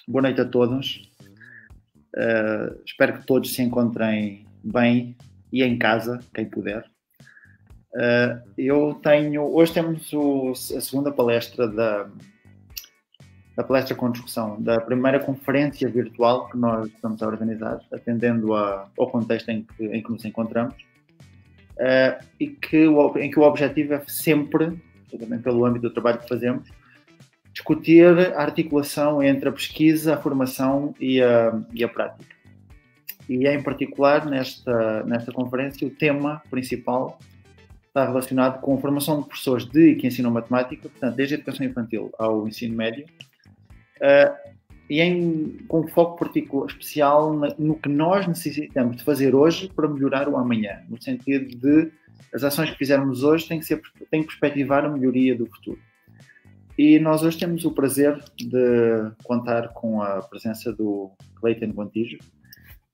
Boa noite a todos. Espero que todos se encontrem bem e em casa, quem puder. Hoje temos a segunda palestra da palestra com discussão da primeira conferência virtual que nós estamos a organizar, atendendo ao contexto em que nos encontramos, em que o objetivo é sempre, também pelo âmbito do trabalho que fazemos, discutir a articulação entre a pesquisa, a formação e a prática. E, em particular, nesta conferência, o tema principal está relacionado com a formação de professores de que ensinam matemática, portanto, desde a educação infantil ao ensino médio, com um foco particular, especial no que nós necessitamos de fazer hoje para melhorar o amanhã, no sentido de as ações que fizermos hoje têm que perspectivar a melhoria do futuro. E nós hoje temos o prazer de contar com a presença do Cleiton Gontijo,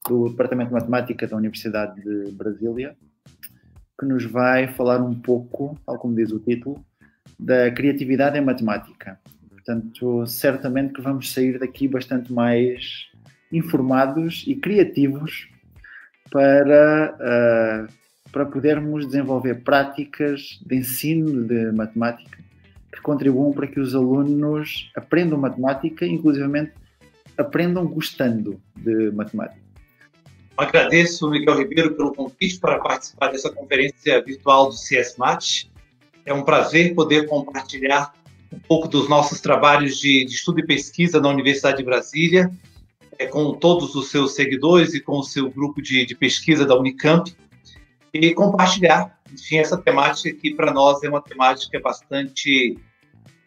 do Departamento de Matemática da Universidade de Brasília, que nos vai falar um pouco, tal como diz o título, da criatividade em matemática. Portanto, certamente que vamos sair daqui bastante mais informados e criativos para podermos desenvolver práticas de ensino de matemática que contribuam para que os alunos aprendam matemática e, inclusivamente, aprendam gostando de matemática. Agradeço, Miguel Ribeiro, pelo convite para participar dessa conferência virtual do CS-MAT. É um prazer poder compartilhar um pouco dos nossos trabalhos de estudo e pesquisa na Universidade de Brasília, com todos os seus seguidores e com o seu grupo de pesquisa da Unicamp, e compartilhar, enfim, essa temática que para nós é uma temática bastante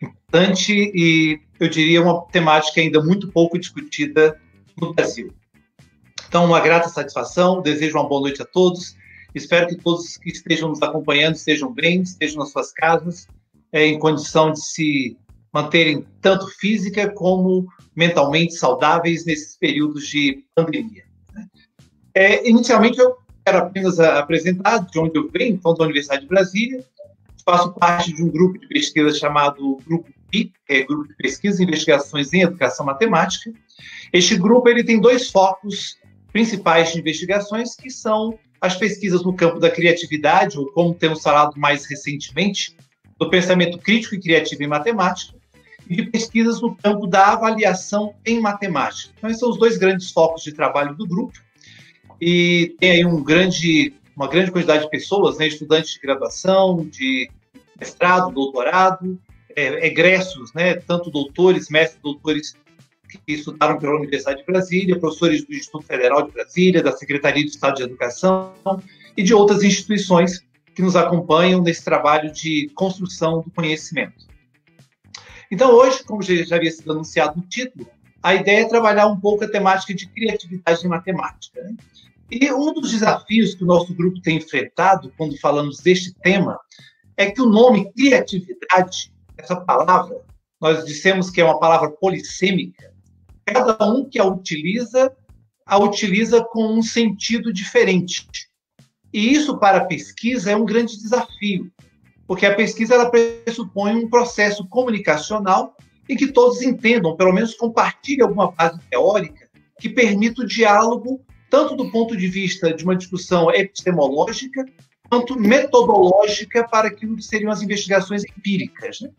importante e, eu diria, uma temática ainda muito pouco discutida no Brasil. Então, uma grata satisfação, desejo uma boa noite a todos, espero que todos que estejam nos acompanhando estejam bem, estejam nas suas casas, em condição de se manterem tanto física como mentalmente saudáveis nesses períodos de pandemia. Inicialmente, eu quero apenas apresentar de onde eu venho, então, da Universidade de Brasília. Faço parte de um grupo de pesquisa chamado Grupo PI, Grupo de Pesquisa e Investigações em Educação Matemática. Este grupo ele tem dois focos principais de investigações, que são as pesquisas no campo da criatividade, ou como temos falado mais recentemente, do pensamento crítico e criativo em matemática, e de pesquisas no campo da avaliação em matemática. Então, esses são os dois grandes focos de trabalho do grupo, e tem aí uma grande quantidade de pessoas, né, estudantes de graduação, de mestrado, doutorado, egressos, né, tanto doutores, mestres, doutores que estudaram pela Universidade de Brasília, professores do Instituto Federal de Brasília, da Secretaria de Estado de Educação e de outras instituições que nos acompanham nesse trabalho de construção do conhecimento. Então, hoje, como já havia sido anunciado no título, a ideia é trabalhar um pouco a temática de criatividade em matemática, né? E um dos desafios que o nosso grupo tem enfrentado quando falamos deste tema é que o nome criatividade, essa palavra, nós dissemos que é uma palavra polissêmica, cada um que a utiliza com um sentido diferente. E isso, para a pesquisa, é um grande desafio, porque a pesquisa ela pressupõe um processo comunicacional em que todos entendam, pelo menos compartilhem alguma base teórica que permita o diálogo, tanto do ponto de vista de uma discussão epistemológica, quanto metodológica para aquilo que seriam as investigações empíricas, né?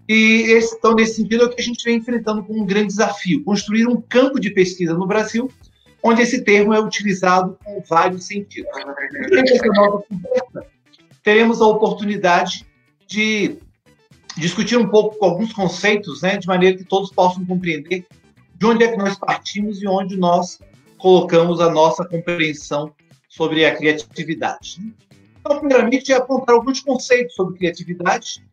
E, então, nesse sentido, é o que a gente vem enfrentando como um grande desafio, construir um campo de pesquisa no Brasil, onde esse termo é utilizado com vários sentidos. Durante essa nova conversa, teremos a oportunidade de discutir um pouco com alguns conceitos, né, de maneira que todos possam compreender de onde é que nós partimos e onde nós colocamos a nossa compreensão sobre a criatividade. Então, primeiramente, apontar alguns conceitos sobre criatividade,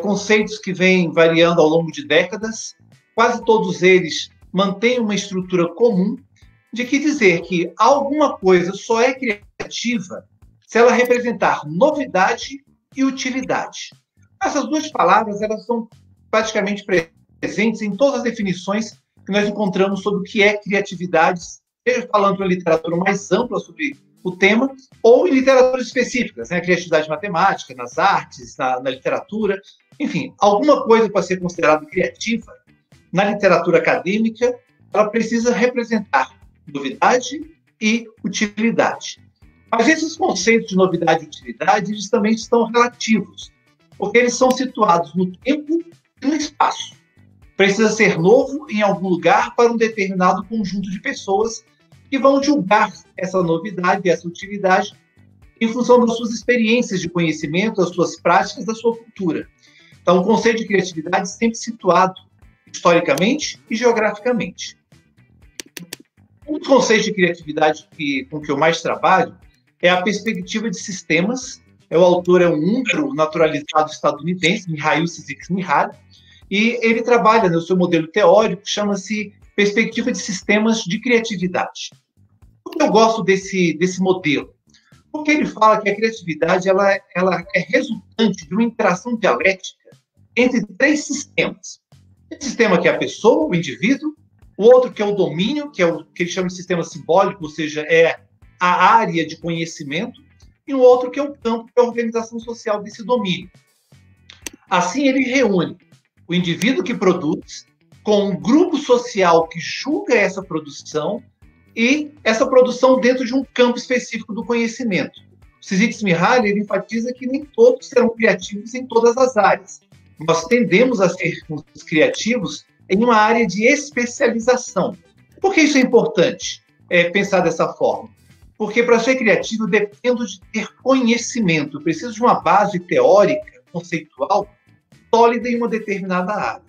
conceitos que vêm variando ao longo de décadas, quase todos eles mantêm uma estrutura comum, de que dizer que alguma coisa só é criativa se ela representar novidade e utilidade. Essas duas palavras elas são praticamente presentes em todas as definições que nós encontramos sobre o que é criatividade, seja falando de uma literatura mais ampla sobre o tema, ou em literaturas específicas, né? Criatividade matemática, nas artes, na literatura, enfim, alguma coisa para ser considerada criativa na literatura acadêmica, ela precisa representar novidade e utilidade. Mas esses conceitos de novidade e utilidade, eles também estão relativos, porque eles são situados no tempo e no espaço. Precisa ser novo em algum lugar para um determinado conjunto de pessoas que vão julgar essa novidade e essa utilidade em função das suas experiências de conhecimento, das suas práticas, da sua cultura. Então, o conceito de criatividade sempre situado historicamente e geograficamente. Um dos conceitos de criatividade com que eu mais trabalho é a perspectiva de sistemas. O autor é um húngaro naturalizado estadunidense, Mihail Csikszentmihalyi, e ele trabalha no seu modelo teórico, chama-se perspectiva de sistemas de criatividade. Por que eu gosto desse modelo? Porque ele fala que a criatividade ela é resultante de uma interação dialética entre três sistemas. Um sistema que é a pessoa, o indivíduo, o outro que é o domínio, que é o que ele chama de sistema simbólico, ou seja, é a área de conhecimento, e o outro que é o campo, que é a organização social desse domínio. Assim, ele reúne o indivíduo que produz com um grupo social que julga essa produção e essa produção dentro de um campo específico do conhecimento. O Csikszentmihalyi ele enfatiza que nem todos serão criativos em todas as áreas. Nós tendemos a ser criativos em uma área de especialização. Por que isso é importante pensar dessa forma? Porque para ser criativo eu dependo de ter conhecimento, eu preciso de uma base teórica, conceitual, sólida em uma determinada área.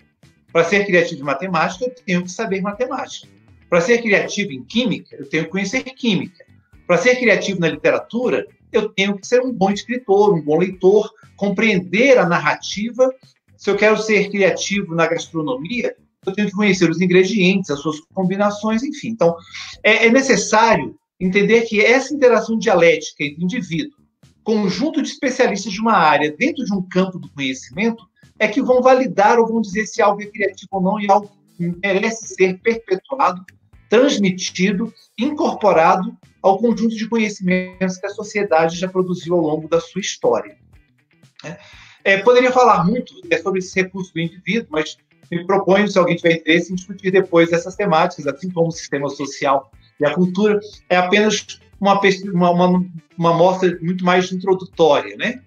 Para ser criativo em matemática, eu tenho que saber matemática. Para ser criativo em química, eu tenho que conhecer química. Para ser criativo na literatura, eu tenho que ser um bom escritor, um bom leitor, compreender a narrativa. Se eu quero ser criativo na gastronomia, eu tenho que conhecer os ingredientes, as suas combinações, enfim. Então, é necessário entender que essa interação dialética entre indivíduo, conjunto de especialistas de uma área dentro de um campo do conhecimento, é que vão validar ou vão dizer se algo é criativo ou não e algo merece ser perpetuado, transmitido, incorporado ao conjunto de conhecimentos que a sociedade já produziu ao longo da sua história. Poderia falar muito sobre esse recurso do indivíduo, mas me proponho, se alguém tiver interesse, em discutir depois essas temáticas, assim como o sistema social e a cultura, é apenas uma amostra muito mais introdutória, né?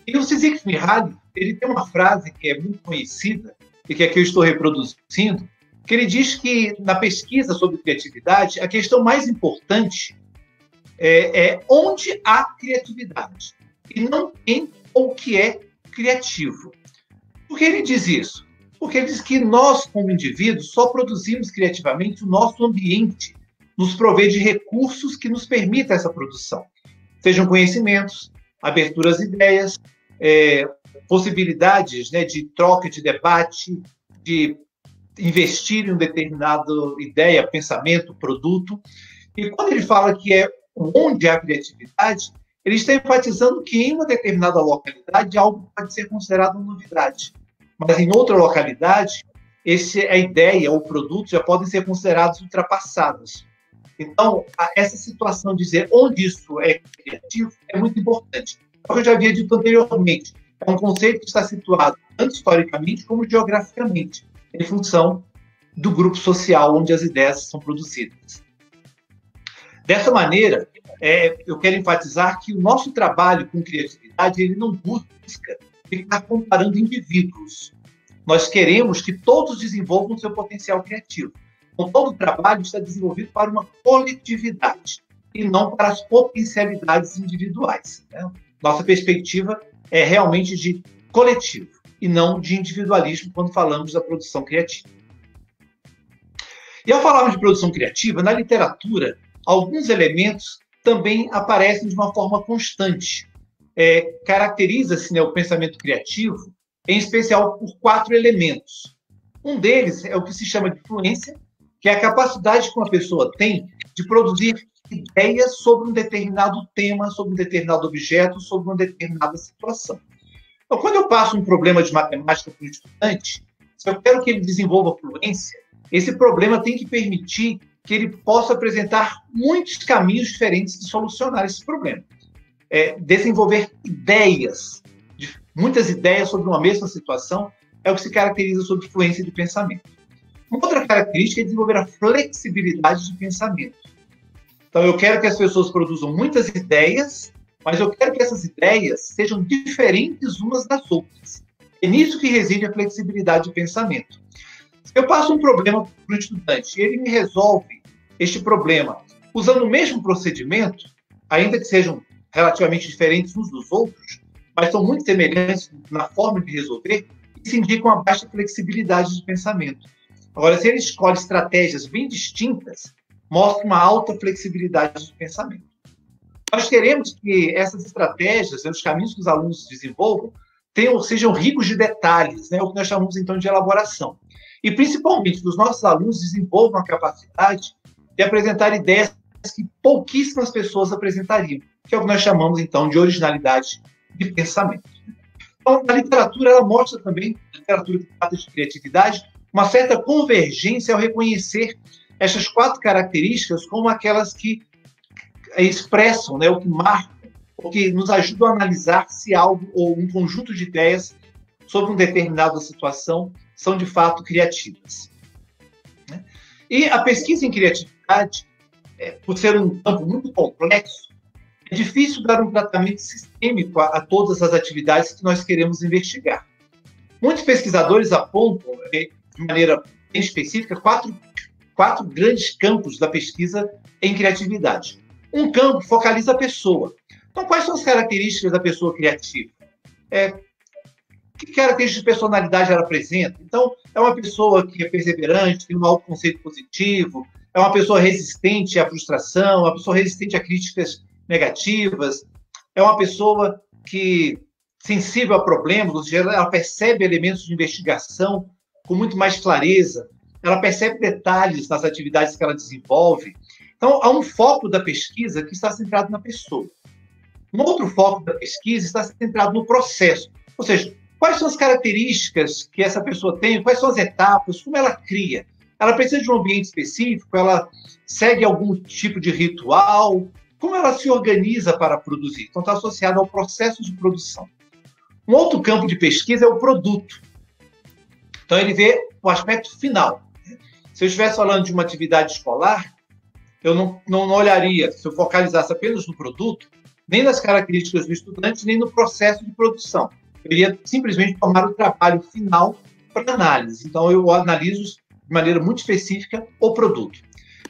E o Csikszentmihalyi, ele tem uma frase que é muito conhecida, e que aqui eu estou reproduzindo, que ele diz que, na pesquisa sobre criatividade, a questão mais importante é onde há criatividade, e não quem ou o que é criativo. Por que ele diz isso? Porque ele diz que nós, como indivíduos, só produzimos criativamente o nosso ambiente nos provê de recursos que nos permitam essa produção. Sejam conhecimentos, abertura às ideias, possibilidades, né, de troca, de debate, de investir em uma determinada ideia, pensamento, produto. E quando ele fala que é onde há criatividade, ele está enfatizando que em uma determinada localidade algo pode ser considerado uma novidade, mas em outra localidade a ideia ou o produto já podem ser considerados ultrapassados. Então, essa situação de dizer onde isso é criativo é muito importante. Como eu já havia dito anteriormente, é um conceito que está situado tanto historicamente como geograficamente, em função do grupo social onde as ideias são produzidas. Dessa maneira, eu quero enfatizar que o nosso trabalho com criatividade ele não busca ficar comparando indivíduos. Nós queremos que todos desenvolvam seu potencial criativo. Então, todo o trabalho está desenvolvido para uma coletividade e não para as potencialidades individuais. Né? Nossa perspectiva é realmente de coletivo e não de individualismo quando falamos da produção criativa. E ao falarmos de produção criativa, na literatura, alguns elementos também aparecem de uma forma constante. Caracteriza-se, né, o pensamento criativo, em especial por 4 elementos. Um deles é o que se chama de fluência, que é a capacidade que uma pessoa tem de produzir ideias sobre um determinado tema, sobre um determinado objeto, sobre uma determinada situação. Então, quando eu passo um problema de matemática para um estudante, se eu quero que ele desenvolva fluência, esse problema tem que permitir que ele possa apresentar muitos caminhos diferentes de solucionar esse problema. Desenvolver ideias, muitas ideias sobre uma mesma situação, é o que se caracteriza sobre fluência de pensamento. Uma outra característica é desenvolver a flexibilidade de pensamento. Então, eu quero que as pessoas produzam muitas ideias, mas eu quero que essas ideias sejam diferentes umas das outras. É nisso que reside a flexibilidade de pensamento. Se eu passo um problema para o estudante e ele me resolve este problema usando o mesmo procedimento, ainda que sejam relativamente diferentes uns dos outros, mas são muito semelhantes na forma de resolver, isso indica uma baixa flexibilidade de pensamento. Agora, se ele escolhe estratégias bem distintas, mostra uma alta flexibilidade de pensamento. Nós queremos que essas estratégias, os caminhos que os alunos desenvolvam, sejam ricos de detalhes, né, o que nós chamamos, então, de elaboração. E, principalmente, que os nossos alunos desenvolvam a capacidade de apresentar ideias que pouquíssimas pessoas apresentariam, que é o que nós chamamos, então, de originalidade de pensamento. Então, a literatura ela mostra também, a literatura que trata de criatividade, uma certa convergência ao reconhecer essas 4 características como aquelas que expressam, né, o que marcam, o que nos ajudam a analisar se algo ou um conjunto de ideias sobre uma determinada situação são, de fato, criativas. E a pesquisa em criatividade, por ser um campo muito complexo, é difícil dar um tratamento sistêmico a todas as atividades que nós queremos investigar. Muitos pesquisadores apontam, de maneira bem específica, quatro grandes campos da pesquisa em criatividade. Um campo focaliza a pessoa. Então, quais são as características da pessoa criativa? Que características de personalidade ela apresenta? Então, é uma pessoa que é perseverante, tem um autoconceito positivo, é uma pessoa resistente à frustração, uma pessoa resistente a críticas negativas, é uma pessoa que sensível a problemas, ou seja, ela percebe elementos de investigação com muito mais clareza, ela percebe detalhes nas atividades que ela desenvolve. Então, há um foco da pesquisa que está centrado na pessoa. Um outro foco da pesquisa está centrado no processo, ou seja, quais são as características que essa pessoa tem, quais são as etapas, como ela cria. Ela precisa de um ambiente específico, ela segue algum tipo de ritual, como ela se organiza para produzir. Então, está associado ao processo de produção. Um outro campo de pesquisa é o produto. Então, ele vê o aspecto final. Se eu estivesse falando de uma atividade escolar, eu não olharia, se eu focalizasse apenas no produto, nem nas características do estudante, nem no processo de produção. Eu iria simplesmente tomar o trabalho final para análise. Então, eu analiso de maneira muito específica o produto.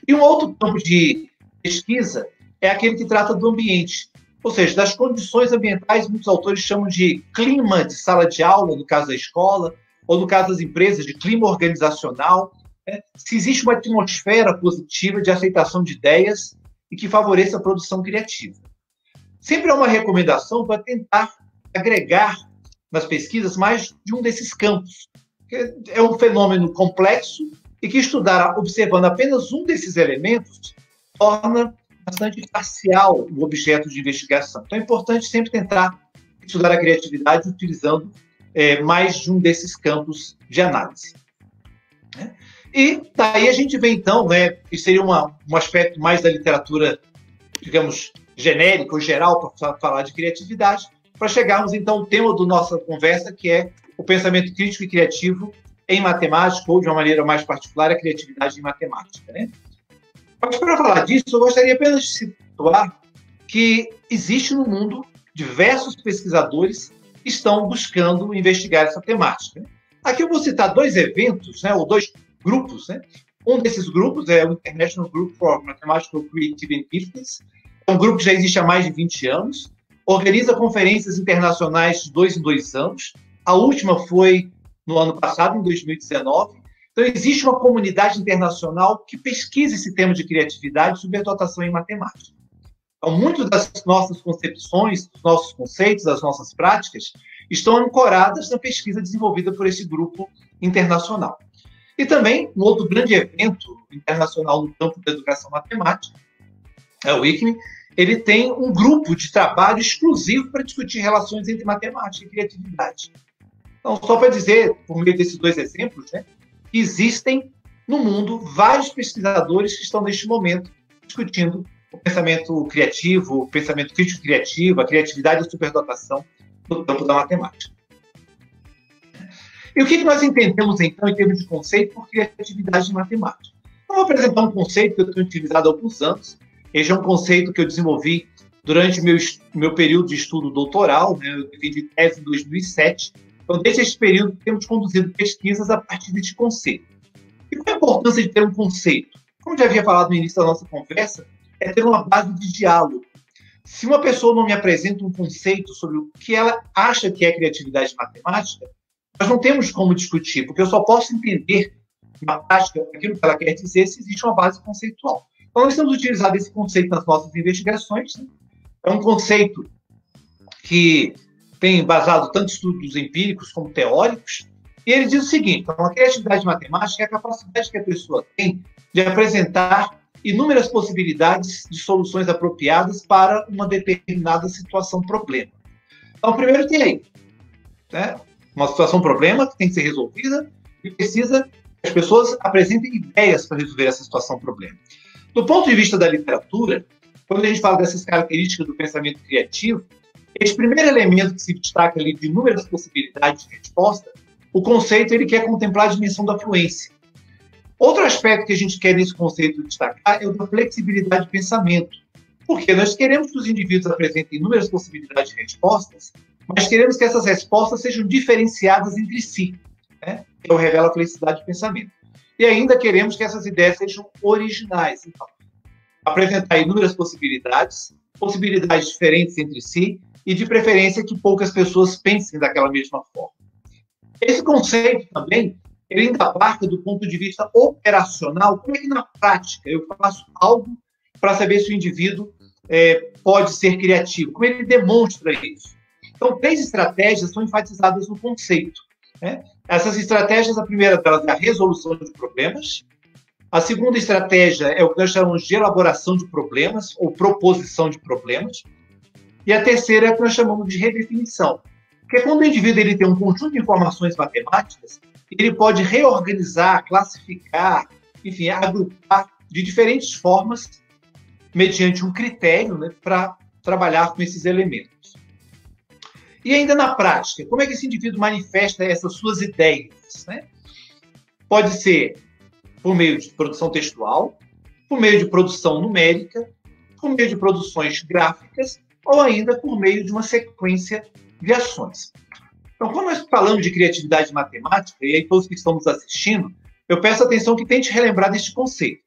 E um outro campo de pesquisa é aquele que trata do ambiente, ou seja, das condições ambientais, muitos autores chamam de clima de sala de aula, no caso da escola, ou no caso das empresas, de clima organizacional, se existe uma atmosfera positiva de aceitação de ideias e que favoreça a produção criativa. Sempre há uma recomendação para tentar agregar nas pesquisas mais de um desses campos. É um fenômeno complexo e que estudar observando apenas um desses elementos torna bastante parcial o objeto de investigação. Então é importante sempre tentar estudar a criatividade utilizando mais de um desses campos de análise. E daí a gente vê, então, que seria um aspecto mais da literatura, digamos, genérica ou geral para falar de criatividade, para chegarmos, então, ao tema da nossa conversa, que é o pensamento crítico e criativo em matemática, ou, de uma maneira mais particular, a criatividade em matemática. Mas, para falar disso, eu gostaria apenas de situar que existe no mundo diversos pesquisadores que estão buscando investigar essa temática. Aqui eu vou citar 2 eventos, ou 2 grupos. Um desses grupos é o International Group for Mathematical Creativity and Giftedness. É um grupo que já existe há mais de 20 anos, organiza conferências internacionais de 2 em 2 anos. A última foi no ano passado, em 2019. Então, existe uma comunidade internacional que pesquisa esse tema de criatividade e superdotação em matemática. Então, muitas das nossas concepções, dos nossos conceitos, das nossas práticas, estão ancoradas na pesquisa desenvolvida por esse grupo internacional. E também, um outro grande evento internacional no campo da educação matemática, o ICME, ele tem um grupo de trabalho exclusivo para discutir relações entre matemática e criatividade. Então, só para dizer, por meio desses 2 exemplos, que existem no mundo vários pesquisadores que estão, neste momento, discutindo o pensamento criativo, o pensamento crítico-criativo, a criatividade e a superdotação no campo da matemática. E o que nós entendemos, então, em termos de conceito por criatividade em matemática? Então, vou apresentar um conceito que eu tenho utilizado há alguns anos. Esse é um conceito que eu desenvolvi durante meu período de estudo doutoral, né? Eu defendi tese em 2007. Então, desde esse período, temos conduzido pesquisas a partir deste conceito. E qual a importância de ter um conceito? Como já havia falado no início da nossa conversa, é ter uma base de diálogo. Se uma pessoa não me apresenta um conceito sobre o que ela acha que é criatividade matemática, nós não temos como discutir, porque eu só posso entender na prática aquilo que ela quer dizer se existe uma base conceitual. Então, nós temos utilizado esse conceito nas nossas investigações. Né? É um conceito que tem embasado tanto estudos empíricos como teóricos, e ele diz o seguinte: então, a criatividade matemática é a capacidade que a pessoa tem de apresentar inúmeras possibilidades de soluções apropriadas para uma determinada situação problema. Então, primeiro tem aí, né, uma situação problema que tem que ser resolvida e precisa que as pessoas apresentem ideias para resolver essa situação problema. Do ponto de vista da literatura, quando a gente fala dessas características do pensamento criativo, esse primeiro elemento que se destaca ali de inúmeras possibilidades de resposta, o conceito ele quer contemplar a dimensão da fluência. Outro aspecto que a gente quer nesse conceito destacar é o da flexibilidade de pensamento. Porque nós queremos que os indivíduos apresentem inúmeras possibilidades de respostas, mas queremos que essas respostas sejam diferenciadas entre si, né? Que revela a flexibilidade de pensamento. E ainda queremos que essas ideias sejam originais. Então, apresentar inúmeras possibilidades diferentes entre si, e de preferência que poucas pessoas pensem daquela mesma forma. Esse conceito também, ele ainda abarca do ponto de vista operacional, como é que na prática eu faço algo para saber se o indivíduo pode ser criativo, como ele demonstra isso. Então, 3 estratégias são enfatizadas no conceito. Né? Essas estratégias, a primeira delas é a resolução de problemas, a segunda estratégia é o que nós chamamos de elaboração de problemas, ou proposição de problemas, e a terceira é o que nós chamamos de redefinição. Porque quando o indivíduo ele tem um conjunto de informações matemáticas, ele pode reorganizar, classificar, enfim, agrupar de diferentes formas, mediante um critério, né, para trabalhar com esses elementos. E ainda na prática, como é que esse indivíduo manifesta essas suas ideias? Né? Pode ser por meio de produção textual, por meio de produção numérica, por meio de produções gráficas, ou ainda por meio de uma sequência de ações. Então, quando nós falamos de criatividade matemática, e aí todos que estamos assistindo, eu peço atenção que tente relembrar deste conceito.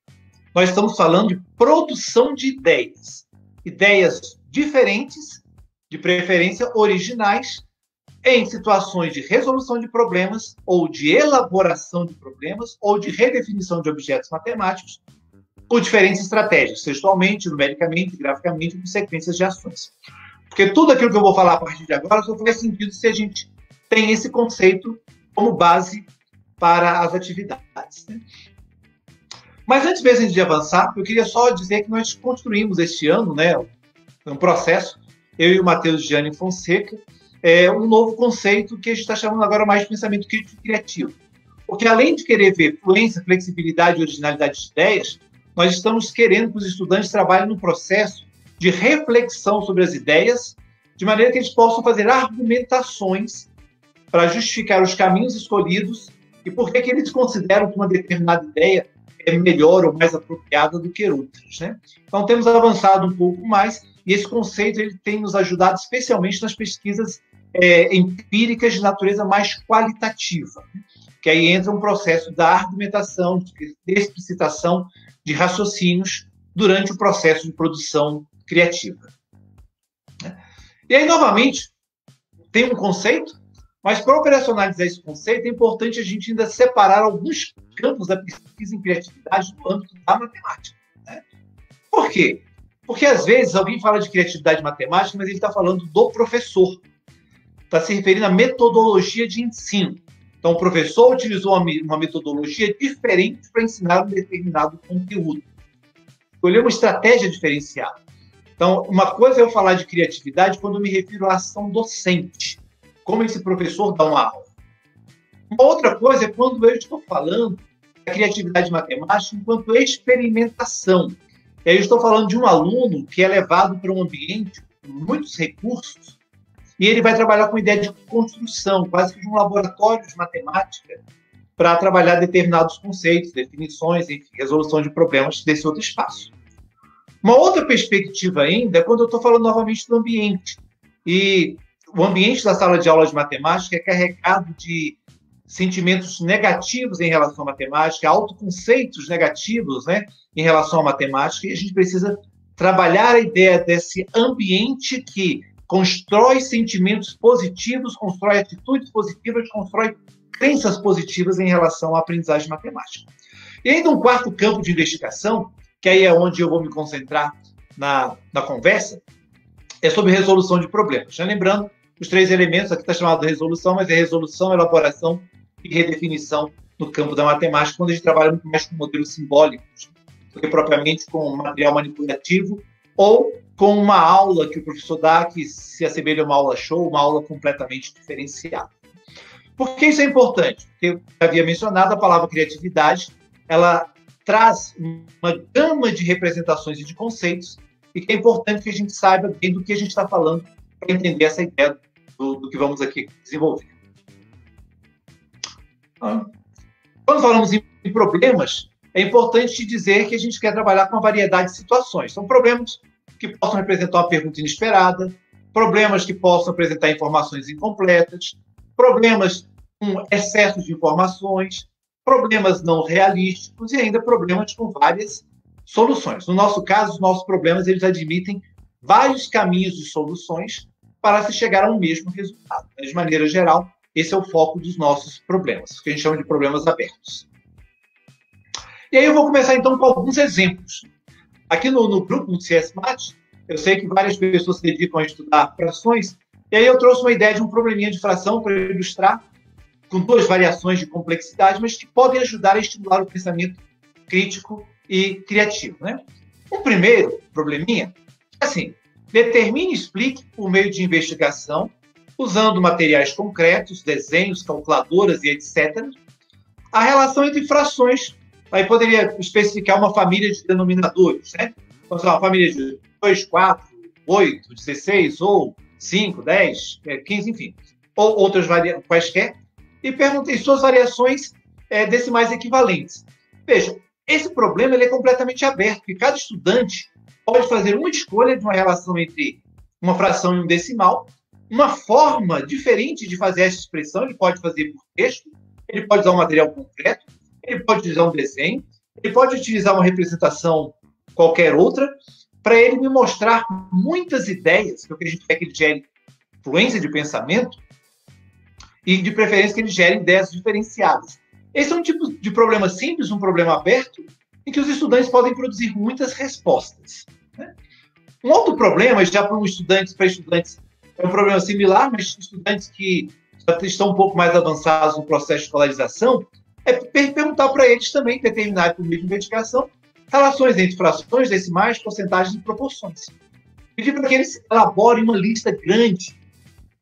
Nós estamos falando de produção de ideias. Ideias diferentes, de preferência originais, em situações de resolução de problemas, ou de elaboração de problemas, ou de redefinição de objetos matemáticos, por diferentes estratégias, textualmente, numericamente, graficamente, com sequências de ações. Porque tudo aquilo que eu vou falar a partir de agora só faz sentido se a gente tem esse conceito como base para as atividades. Né? Mas antes mesmo de avançar, eu queria só dizer que nós construímos este ano, né, um processo, eu e o Matheus Gianni Fonseca, um novo conceito que a gente está chamando agora mais de pensamento crítico e criativo. Porque além de querer ver fluência, flexibilidade e originalidade de ideias, nós estamos querendo que os estudantes trabalhem no processo de reflexão sobre as ideias, de maneira que eles possam fazer argumentações para justificar os caminhos escolhidos e por que eles consideram que uma determinada ideia é melhor ou mais apropriada do que outras. Né? Então, temos avançado um pouco mais e esse conceito ele tem nos ajudado especialmente nas pesquisas empíricas de natureza mais qualitativa, né? Que aí entra um processo da argumentação, de explicitação de raciocínios durante o processo de produção criativa. E aí, novamente, tem um conceito, mas para operacionalizar esse conceito é importante a gente ainda separar alguns campos da pesquisa em criatividade do âmbito da matemática. Né? Por quê? Porque, às vezes, alguém fala de criatividade matemática, mas ele está falando do professor. Está se referindo à metodologia de ensino. Então, o professor utilizou uma metodologia diferente para ensinar um determinado conteúdo. Escolheu uma estratégia diferenciada. Então, uma coisa é eu falar de criatividade quando eu me refiro à ação docente, como esse professor dá uma aula. Uma outra coisa é quando eu estou falando da criatividade matemática enquanto experimentação. E aí eu estou falando de um aluno que é levado para um ambiente com muitos recursos E ele vai trabalhar com a ideia de construção, quase que de um laboratório de matemática, para trabalhar determinados conceitos, definições, enfim, resolução de problemas desse outro espaço. Uma outra perspectiva ainda é quando eu estou falando novamente do ambiente. E o ambiente da sala de aula de matemática é carregado de sentimentos negativos em relação à matemática, autoconceitos negativos, né, em relação à matemática, e a gente precisa trabalhar a ideia desse ambiente que constrói sentimentos positivos, constrói atitudes positivas, constrói crenças positivas em relação à aprendizagem matemática. E ainda um quarto campo de investigação, que aí é onde eu vou me concentrar na conversa, é sobre resolução de problemas. Já lembrando, os 3 elementos, aqui está chamado de resolução, mas é resolução, elaboração e redefinição no campo da matemática, quando a gente trabalha muito mais com modelos simbólicos do que propriamente com material manipulativo ou com uma aula que o professor dá que se assemelha a uma aula show, uma aula completamente diferenciada. Por que isso é importante? Porque eu havia mencionado a palavra criatividade, ela traz uma gama de representações e de conceitos, e que é importante que a gente saiba bem do que a gente está falando para entender essa ideia do que vamos aqui desenvolver. Quando falamos em problemas, é importante dizer que a gente quer trabalhar com uma variedade de situações. São problemas que possam representar uma pergunta inesperada, problemas que possam apresentar informações incompletas, problemas com excesso de informações, problemas não realísticos e ainda problemas com várias soluções. No nosso caso, os nossos problemas eles admitem vários caminhos de soluções para se chegar a um mesmo resultado. De maneira geral, esse é o foco dos nossos problemas, que a gente chama de problemas abertos. E aí eu vou começar, então, com alguns exemplos. Aqui no grupo do CS-MAT, eu sei que várias pessoas se dedicam a estudar frações, e aí eu trouxe uma ideia de um probleminha de fração para ilustrar, com 2 variações de complexidade, mas que podem ajudar a estimular o pensamento crítico e criativo, né? O primeiro probleminha é assim: determine e explique por meio de investigação, usando materiais concretos, desenhos, calculadoras e etc., a relação entre frações. Aí poderia especificar uma família de denominadores, né? Então, uma família de 2, 4, 8, 16, ou 5, 10, 15, enfim, ou outras quaisquer, e perguntei suas variações decimais equivalentes. Veja, esse problema ele é completamente aberto, porque cada estudante pode fazer uma escolha de uma relação entre uma fração e um decimal, uma forma diferente de fazer essa expressão. Ele pode fazer por texto, ele pode usar um material concreto, ele pode utilizar um desenho, ele pode utilizar uma representação qualquer outra, para ele me mostrar muitas ideias, que é o que a gente quer que ele gere fluência de pensamento, e de preferência que ele gere ideias diferenciadas. Esse é um tipo de problema simples, um problema aberto, em que os estudantes podem produzir muitas respostas, né? Um outro problema, já para estudantes, é um problema similar, mas estudantes que já estão um pouco mais avançados no processo de escolarização, é perguntar para eles também, determinar por meio de investigação, relações entre frações, decimais, porcentagens e proporções. Pedir para que eles elaborem uma lista grande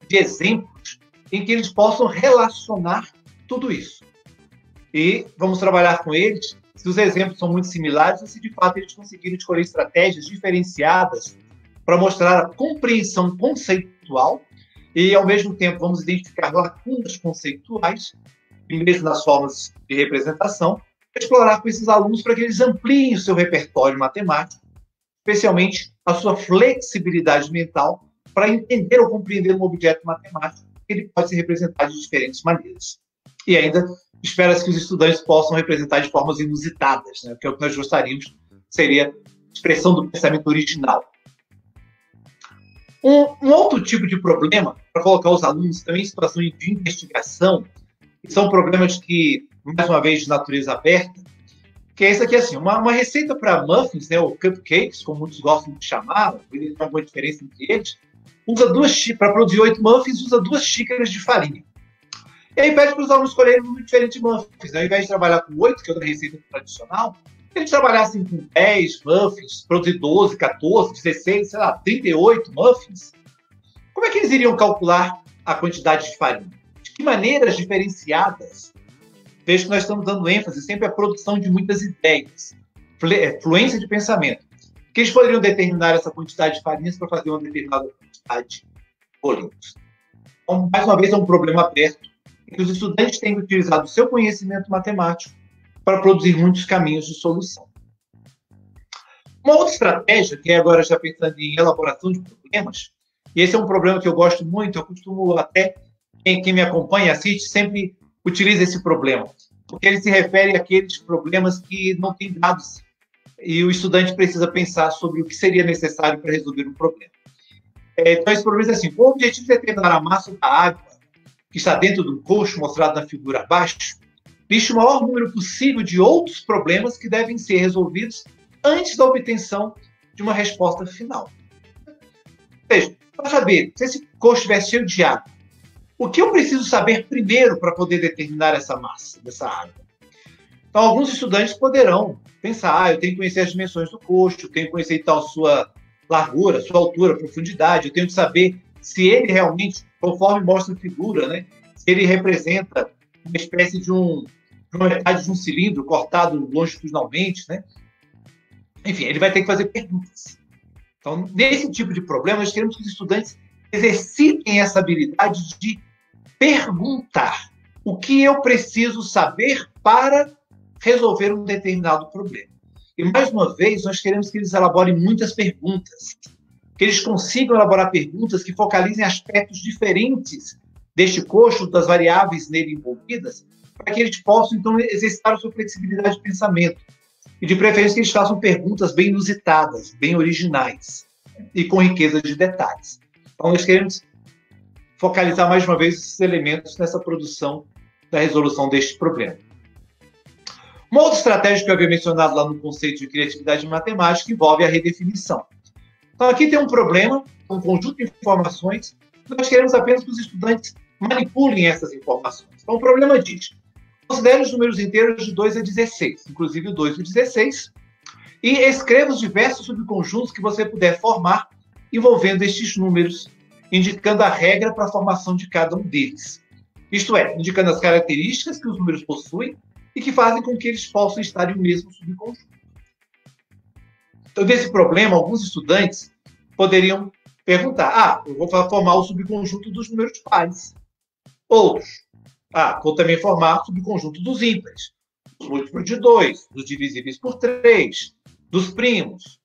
de exemplos em que eles possam relacionar tudo isso. E vamos trabalhar com eles, se os exemplos são muito similares, ou se de fato eles conseguirem escolher estratégias diferenciadas para mostrar a compreensão conceitual e, ao mesmo tempo, vamos identificar lacunas conceituais, e mesmo nas formas de representação, explorar com esses alunos para que eles ampliem o seu repertório matemático, especialmente a sua flexibilidade mental para entender ou compreender um objeto matemático que ele pode ser representado de diferentes maneiras. E ainda espera-se que os estudantes possam representar de formas inusitadas, né? Que é o que nós gostaríamos, seria a expressão do pensamento original. Um outro tipo de problema, para colocar os alunos também em situação de investigação, que são problemas que, mais uma vez, de natureza aberta, que é isso aqui, assim, uma receita para muffins, né, ou cupcakes, como muitos gostam de chamar, tem uma boa diferença entre eles, para produzir 8 muffins, usa 2 xícaras de farinha. E aí pede para os alunos escolherem um diferente muffins. Ao invés de trabalhar com 8, que é outra receita tradicional, eles trabalhassem com 10 muffins, produzir 12, 14, 16, sei lá, 38 muffins. Como é que eles iriam calcular a quantidade de farinha? De que maneiras diferenciadas? Veja que nós estamos dando ênfase sempre à produção de muitas ideias, fluência de pensamento. Que eles poderiam determinar essa quantidade de farinhas para fazer uma determinada quantidade de bolinhos. Então, mais uma vez, é um problema aberto, em que os estudantes têm utilizado o seu conhecimento matemático para produzir muitos caminhos de solução. Uma outra estratégia, que é agora já pensando em elaboração de problemas, e esse é um problema que eu gosto muito, eu costumo até, quem me acompanha, assiste, sempre utiliza esse problema, porque ele se refere àqueles problemas que não têm dados, e o estudante precisa pensar sobre o que seria necessário para resolver um problema. Então, esse problema é assim: o objetivo é determinar a massa da água que está dentro do coxo, mostrado na figura abaixo, existe o maior número possível de outros problemas que devem ser resolvidos antes da obtenção de uma resposta final. Ou seja, para saber se esse coxo estiver cheio de água, o que eu preciso saber primeiro para poder determinar essa massa, dessa água? Então, alguns estudantes poderão pensar: eu tenho que conhecer as dimensões do coxo, eu tenho que conhecer então a sua largura, sua altura, profundidade, eu tenho que saber se ele realmente, conforme mostra a figura, né, se ele representa uma espécie de uma metade de um cilindro cortado longitudinalmente, né? Enfim, ele vai ter que fazer perguntas. Então, nesse tipo de problema, nós queremos que os estudantes exercitem essa habilidade de perguntar o que eu preciso saber para resolver um determinado problema. E, mais uma vez, nós queremos que eles elaborem muitas perguntas, que eles consigam elaborar perguntas que focalizem aspectos diferentes deste coxo, das variáveis nele envolvidas, para que eles possam, então, exercitar a sua flexibilidade de pensamento. E, de preferência, que eles façam perguntas bem inusitadas, bem originais e com riqueza de detalhes. Então, nós queremos focalizar, mais uma vez, esses elementos nessa produção da resolução deste problema. Uma outra estratégia que eu havia mencionado lá no conceito de criatividade matemática envolve a redefinição. Então, aqui tem um problema, um conjunto de informações, e nós queremos apenas que os estudantes manipulem essas informações. Então, o problema diz: considere os números inteiros de 2 a 16, inclusive o 2 e o 16, e escreva os diversos subconjuntos que você puder formar envolvendo estes números, indicando a regra para a formação de cada um deles. Isto é, indicando as características que os números possuem e que fazem com que eles possam estar em um mesmo subconjunto. Então, desse problema, alguns estudantes poderiam perguntar: eu vou formar o subconjunto dos números pares. Outros: vou também formar o subconjunto dos ímpares, dos múltiplos de 2, dos divisíveis por 3, dos primos.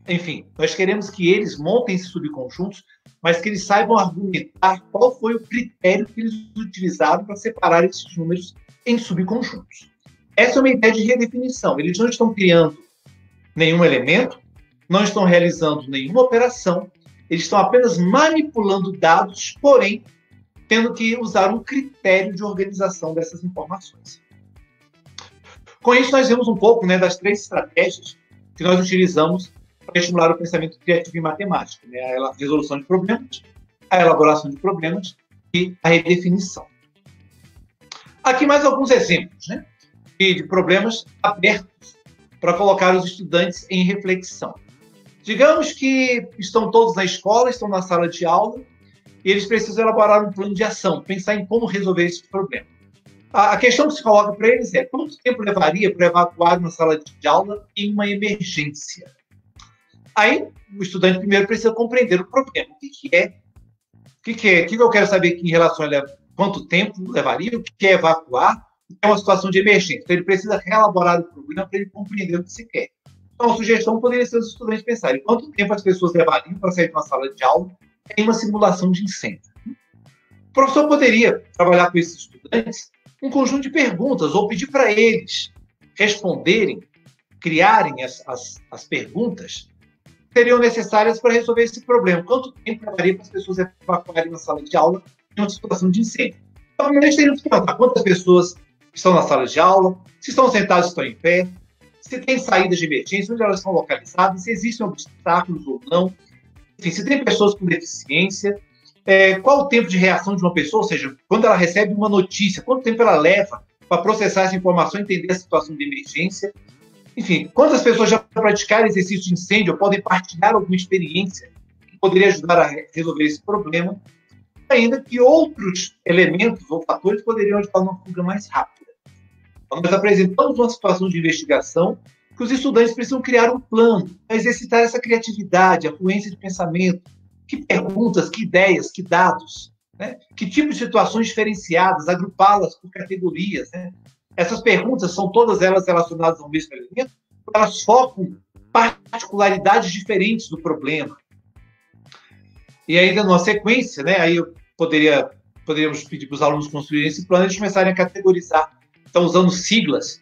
Enfim, nós queremos que eles montem esses subconjuntos, mas que eles saibam argumentar qual foi o critério que eles utilizaram para separar esses números em subconjuntos. Essa é uma ideia de redefinição. Eles não estão criando nenhum elemento, não estão realizando nenhuma operação, eles estão apenas manipulando dados, porém, tendo que usar um critério de organização dessas informações. Com isso, nós vemos um pouco, né, das 3 estratégias que nós utilizamos para estimular o pensamento criativo em matemática, né? A resolução de problemas, a elaboração de problemas e a redefinição. Aqui mais alguns exemplos, né, de problemas abertos para colocar os estudantes em reflexão. Digamos que estão todos na escola, estão na sala de aula, e eles precisam elaborar um plano de ação, pensar em como resolver esse problema. A questão que se coloca para eles é: quanto tempo levaria para evacuar uma sala de aula em uma emergência? Aí, o estudante primeiro precisa compreender o problema. O que eu quero saber aqui em relação a quanto tempo levaria, o que é evacuar, é uma situação de emergência. Então, ele precisa reelaborar o problema para ele compreender o que se quer. Então, a sugestão poderia ser os estudantes pensarem quanto tempo as pessoas levariam para sair de uma sala de aula em uma simulação de incêndio. O professor poderia trabalhar com esses estudantes um conjunto de perguntas, ou pedir para eles responderem, criarem as perguntas que seriam necessárias para resolver esse problema. Quanto tempo levaria para as pessoas evacuarem uma sala de aula em uma situação de incêndio? Então, primeiro, teríamos que perguntar quantas pessoas estão na sala de aula, se estão sentados ou estão em pé, se tem saídas de emergência, onde elas estão localizadas, se existem obstáculos ou não, enfim, se tem pessoas com deficiência, qual o tempo de reação de uma pessoa, ou seja, quando ela recebe uma notícia, quanto tempo ela leva para processar essa informação e entender a situação de emergência. Enfim, quantas pessoas já praticaram exercício de incêndio ou podem partilhar alguma experiência que poderia ajudar a resolver esse problema, ainda que outros elementos ou fatores poderiam ajudar numa fuga mais rápida. Então, nós apresentamos uma situação de investigação que os estudantes precisam criar um plano para exercitar essa criatividade, a fluência de pensamento, que perguntas, que ideias, que dados né? Que tipo de situações diferenciadas, agrupá-las por categorias, né? Essas perguntas são todas elas relacionadas ao mesmo elemento, elas focam particularidades diferentes do problema. E ainda numa sequência, né, aí poderíamos pedir para os alunos construírem esse plano e eles começarem a categorizar. Então, usando siglas,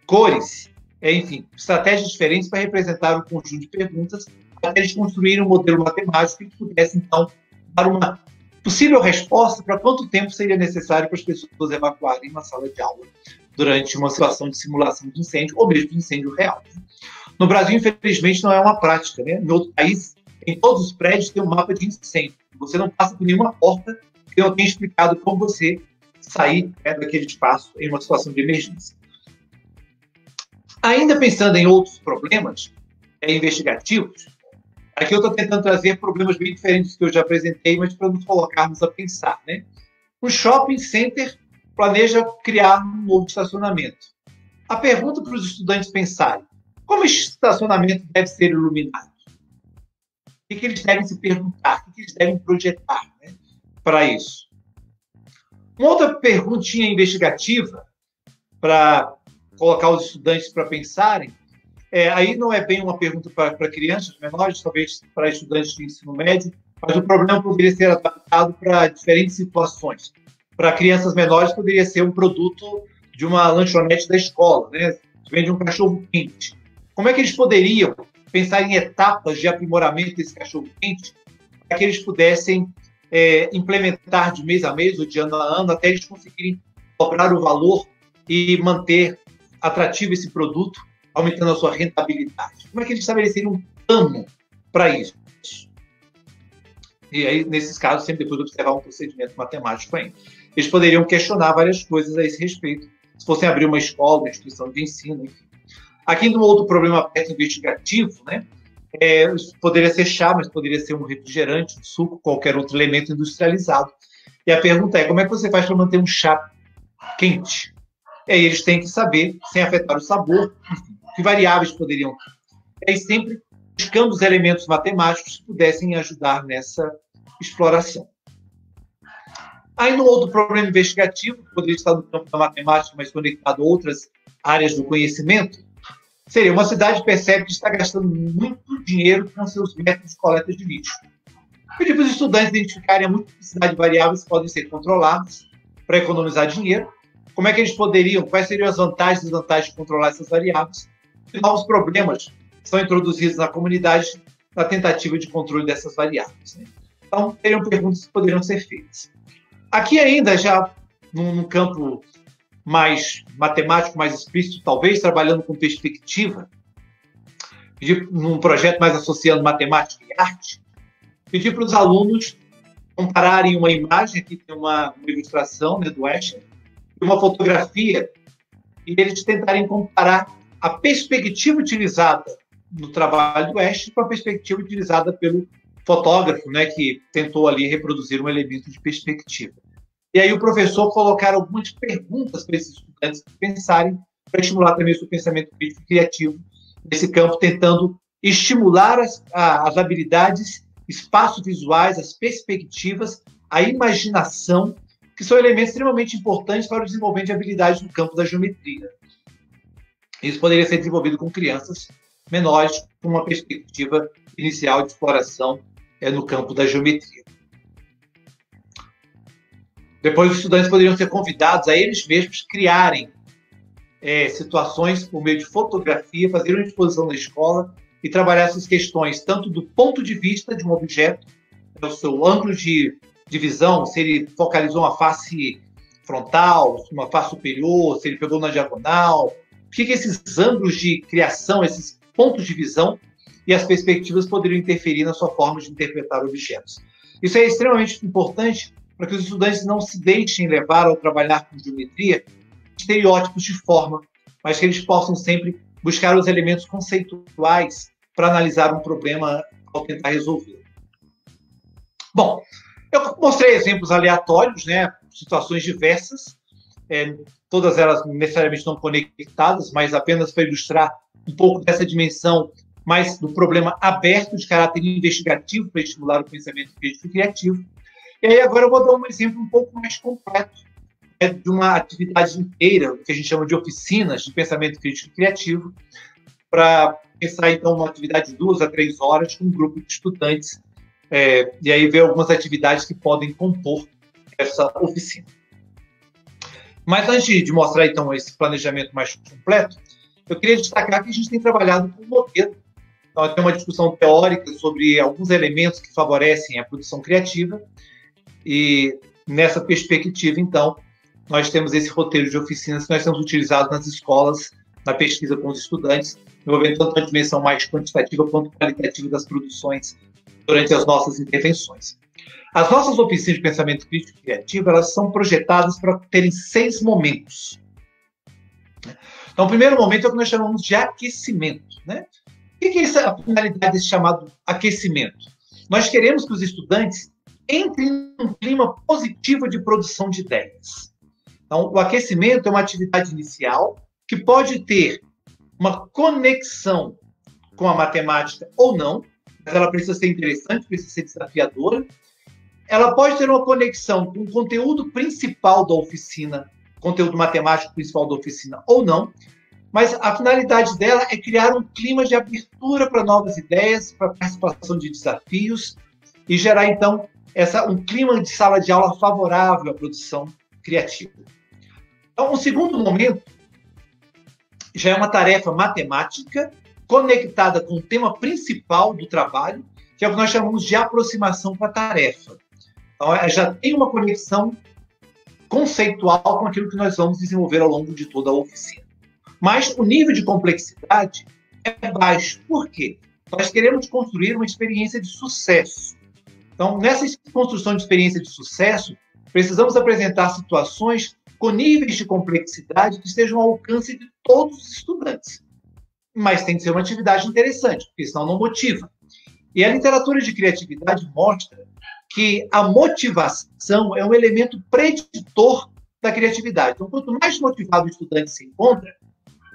cores, enfim, estratégias diferentes para representar um conjunto de perguntas, até eles construírem um modelo matemático que pudesse, então, dar uma possível resposta para quanto tempo seria necessário para as pessoas evacuarem uma sala de aula durante uma situação de simulação de incêndio ou mesmo de incêndio real. No Brasil, infelizmente, não é uma prática, né? Em outros países, em todos os prédios tem um mapa de incêndio. Você não passa por nenhuma porta que não tenha explicado como você sair, né, daquele espaço em uma situação de emergência. Ainda pensando em outros problemas investigativos, aqui eu estou tentando trazer problemas bem diferentes que eu já apresentei, mas para nos colocarmos a pensar, né? Um shopping center planeja criar um novo estacionamento. A pergunta para os estudantes pensarem: como esse estacionamento deve ser iluminado? O que eles devem se perguntar? O que eles devem projetar, né, para isso? Uma outra perguntinha investigativa para colocar os estudantes para pensarem, aí não é bem uma pergunta para crianças menores, talvez para estudantes de ensino médio, mas o problema poderia ser adaptado para diferentes situações. Para crianças menores, poderia ser um produto de uma lanchonete da escola, né? Vende um cachorro-quente. Como é que eles poderiam pensar em etapas de aprimoramento desse cachorro-quente para que eles pudessem implementar de mês a mês ou de ano a ano até eles conseguirem cobrar o valor e manter atrativo esse produto, aumentando a sua rentabilidade? Como é que eles estabeleceriam um plano para isso? E aí, nesses casos, sempre depois de observar um procedimento matemático ainda. Eles poderiam questionar várias coisas a esse respeito, se fossem abrir uma escola, uma instituição de ensino, enfim. Aqui, no outro problema investigativo, né, poderia ser chá, mas poderia ser um refrigerante, um suco, qualquer outro elemento industrializado. E a pergunta é: como é que você faz para manter um chá quente? E aí eles têm que saber, sem afetar o sabor, enfim, que variáveis poderiam ter. E aí sempre buscando os elementos matemáticos que pudessem ajudar nessa exploração. Aí, no outro problema investigativo, que poderia estar no campo da matemática, mas conectado a outras áreas do conhecimento, seria: uma cidade percebe que está gastando muito dinheiro com seus métodos de coleta de lixo. Pedir para os estudantes identificarem a multiplicidade de variáveis que podem ser controladas para economizar dinheiro. Como é que eles poderiam, quais seriam as vantagens e desvantagens de controlar essas variáveis? E novos problemas que são introduzidos na comunidade na tentativa de controle dessas variáveis, né? Então, teriam perguntas que poderiam ser feitas. Aqui ainda, já num campo mais matemático, mais explícito, talvez, trabalhando com perspectiva, num projeto mais associando matemática e arte, pedir para os alunos compararem uma imagem, aqui tem uma ilustração, né, do Escher, e uma fotografia, e eles tentarem comparar a perspectiva utilizada no trabalho do Escher com a perspectiva utilizada pelo fotógrafo, né, que tentou ali reproduzir um elemento de perspectiva. E aí o professor colocar algumas perguntas para esses estudantes pensarem, para estimular também o seu pensamento crítico e criativo nesse campo, tentando estimular as habilidades espaço-visuais, as perspectivas, a imaginação, que são elementos extremamente importantes para o desenvolvimento de habilidades no campo da geometria. Isso poderia ser desenvolvido com crianças menores, com uma perspectiva inicial de exploração no campo da geometria. Depois, os estudantes poderiam ser convidados a eles mesmos criarem situações por meio de fotografia, fazer uma exposição na escola e trabalhar essas questões tanto do ponto de vista de um objeto, o seu ângulo de visão, se ele focalizou uma face frontal, uma face superior, se ele pegou na diagonal, o que esses ângulos de criação, esses pontos de visão e as perspectivas poderiam interferir na sua forma de interpretar objetos. Isso é extremamente importante para que os estudantes não se deixem levar ao trabalhar com geometria estereótipos de forma, mas que eles possam sempre buscar os elementos conceituais para analisar um problema ao tentar resolver. Bom, eu mostrei exemplos aleatórios, né, situações diversas, todas elas necessariamente não conectadas, mas apenas para ilustrar um pouco dessa dimensão mais do problema aberto de caráter investigativo para estimular o pensamento crítico e criativo. E aí agora eu vou dar um exemplo um pouco mais completo, né, de uma atividade inteira, que a gente chama de oficinas de pensamento crítico e criativo, para pensar, então, uma atividade de 2 a 3 horas com um grupo de estudantes, e aí ver algumas atividades que podem compor essa oficina. Mas antes de mostrar, então, esse planejamento mais completo, eu queria destacar que a gente tem trabalhado com um modelo. Então, tem uma discussão teórica sobre alguns elementos que favorecem a produção criativa, e nessa perspectiva, então, nós temos esse roteiro de oficinas que nós temos utilizado nas escolas, na pesquisa com os estudantes, envolvendo tanto a dimensão mais quantitativa quanto qualitativa das produções durante as nossas intervenções. As nossas oficinas de pensamento crítico e criativo, elas são projetadas para terem 6 momentos. Então, o primeiro momento é o que nós chamamos de aquecimento, né? O que é a finalidade desse chamado aquecimento? Nós queremos que os estudantes entrem num clima positivo de produção de ideias. Então, o aquecimento é uma atividade inicial que pode ter uma conexão com a matemática ou não, mas ela precisa ser interessante, precisa ser desafiadora. Ela pode ter uma conexão com o conteúdo principal da oficina, conteúdo matemático principal da oficina ou não, mas a finalidade dela é criar um clima de abertura para novas ideias, para participação de desafios e gerar, então, um clima de sala de aula favorável à produção criativa. Então, o segundo momento já é uma tarefa matemática conectada com o tema principal do trabalho, que é o que nós chamamos de aproximação com a tarefa. Então, já tem uma conexão conceitual com aquilo que nós vamos desenvolver ao longo de toda a oficina. Mas o nível de complexidade é baixo. Por quê? Nós queremos construir uma experiência de sucesso. Então, nessa construção de experiência de sucesso, precisamos apresentar situações com níveis de complexidade que estejam ao alcance de todos os estudantes. Mas tem que ser uma atividade interessante, porque senão não motiva. E a literatura de criatividade mostra que a motivação é um elemento preditor da criatividade. Então, quanto mais motivado o estudante se encontra,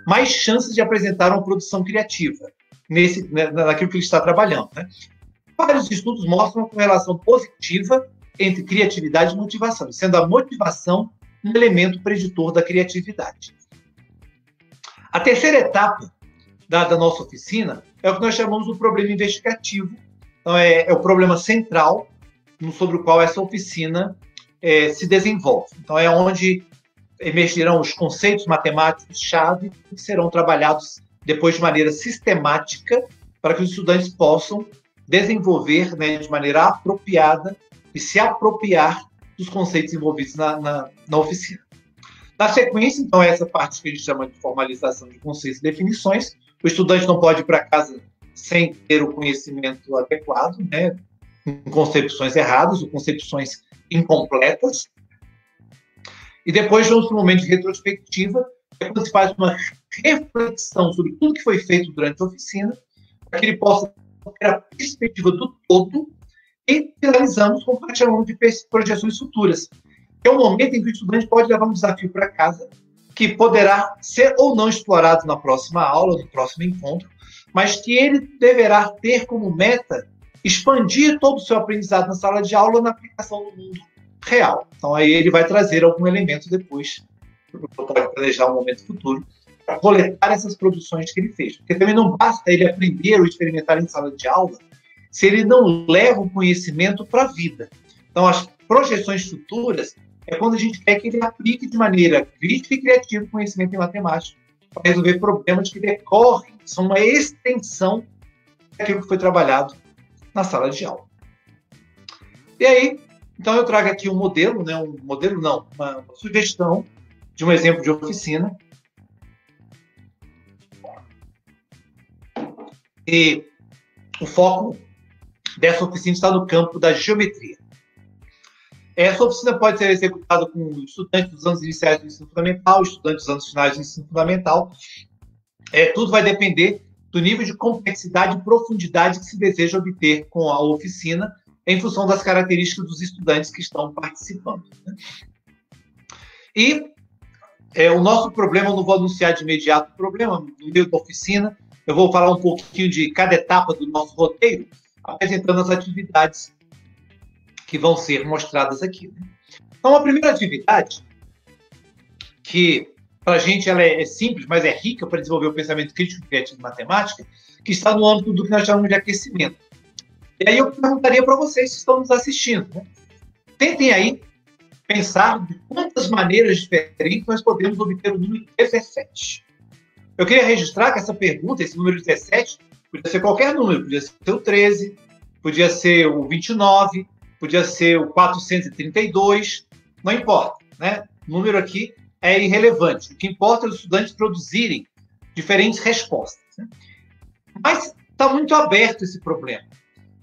mais chances de apresentar uma produção criativa naquilo que ele está trabalhando, né? Vários estudos mostram uma correlação positiva entre criatividade e motivação, sendo a motivação um elemento preditor da criatividade. A terceira etapa da nossa oficina é o que nós chamamos do problema investigativo. Então, é o problema central sobre o qual essa oficina se desenvolve. Então, é onde emergirão os conceitos matemáticos-chave que serão trabalhados depois de maneira sistemática para que os estudantes possam desenvolver, né, de maneira apropriada e se apropriar dos conceitos envolvidos na oficina. Na sequência, então, é essa parte que a gente chama de formalização de conceitos e definições. O estudante não pode ir para casa sem ter o conhecimento adequado, né, com concepções erradas ou concepções incompletas. E depois vamos para um momento de retrospectiva, que é quando se faz uma reflexão sobre tudo que foi feito durante a oficina, para que ele possa ter a perspectiva do todo, e finalizamos com o que chamamos de projeções futuras, que é um momento em que o estudante pode levar um desafio para casa, que poderá ser ou não explorado na próxima aula, no próximo encontro, mas que ele deverá ter como meta expandir todo o seu aprendizado na sala de aula na aplicação no mundo real. Então, aí ele vai trazer algum elemento depois, para planejar um momento futuro, para coletar essas produções que ele fez. Porque também não basta ele aprender ou experimentar em sala de aula se ele não leva o conhecimento para a vida. Então, as projeções futuras é quando a gente quer que ele aplique de maneira crítica e criativa o conhecimento em matemática para resolver problemas que decorrem, são uma extensão daquilo que foi trabalhado na sala de aula. E aí, então eu trago aqui um modelo, né, uma sugestão de um exemplo de oficina. E o foco dessa oficina está no campo da geometria. Essa oficina pode ser executada com estudantes dos anos iniciais do ensino fundamental, estudantes dos anos finais do ensino fundamental. Tudo vai depender do nível de complexidade e profundidade que se deseja obter com a oficina, em função das características dos estudantes que estão participando, né? E o nosso problema, eu não vou anunciar de imediato o problema, no meio da oficina, eu vou falar um pouquinho de cada etapa do nosso roteiro, apresentando as atividades que vão ser mostradas aqui. Então, a primeira atividade, que para a gente ela é simples, mas é rica para desenvolver o pensamento crítico, criativo e matemática, que está no âmbito do que nós chamamos de aquecimento. E aí eu perguntaria para vocês que estão nos assistindo, né? Tentem aí pensar de quantas maneiras diferentes nós podemos obter o número 17. Eu queria registrar que essa pergunta, esse número 17, podia ser qualquer número, podia ser o 13, podia ser o 29, podia ser o 432, não importa, né? O número aqui é irrelevante. O que importa é os estudantes produzirem diferentes respostas, né? Mas está muito aberto esse problema.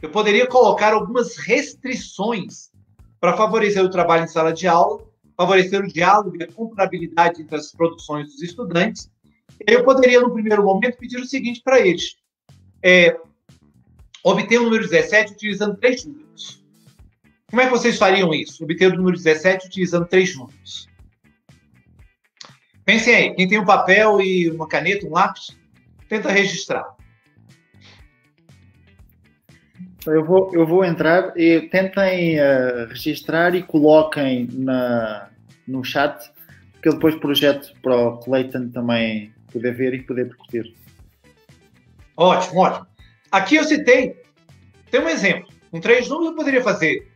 Eu poderia colocar algumas restrições para favorecer o trabalho em sala de aula, favorecer o diálogo e a comparabilidade entre as produções dos estudantes. Eu poderia, no primeiro momento, pedir o seguinte para eles. Obter o número 17 utilizando 3 números. Como é que vocês fariam isso? Obter o número 17 utilizando 3 números. Pensem aí, quem tem um papel e uma caneta, um lápis, tenta registrar. Eu vou entrar e tentem registrar e coloquem no chat, porque eu depois projeto para o Clayton também poder ver e poder discutir. Ótimo, ótimo. Aqui eu citei, tem um exemplo. Com 3 números eu poderia fazer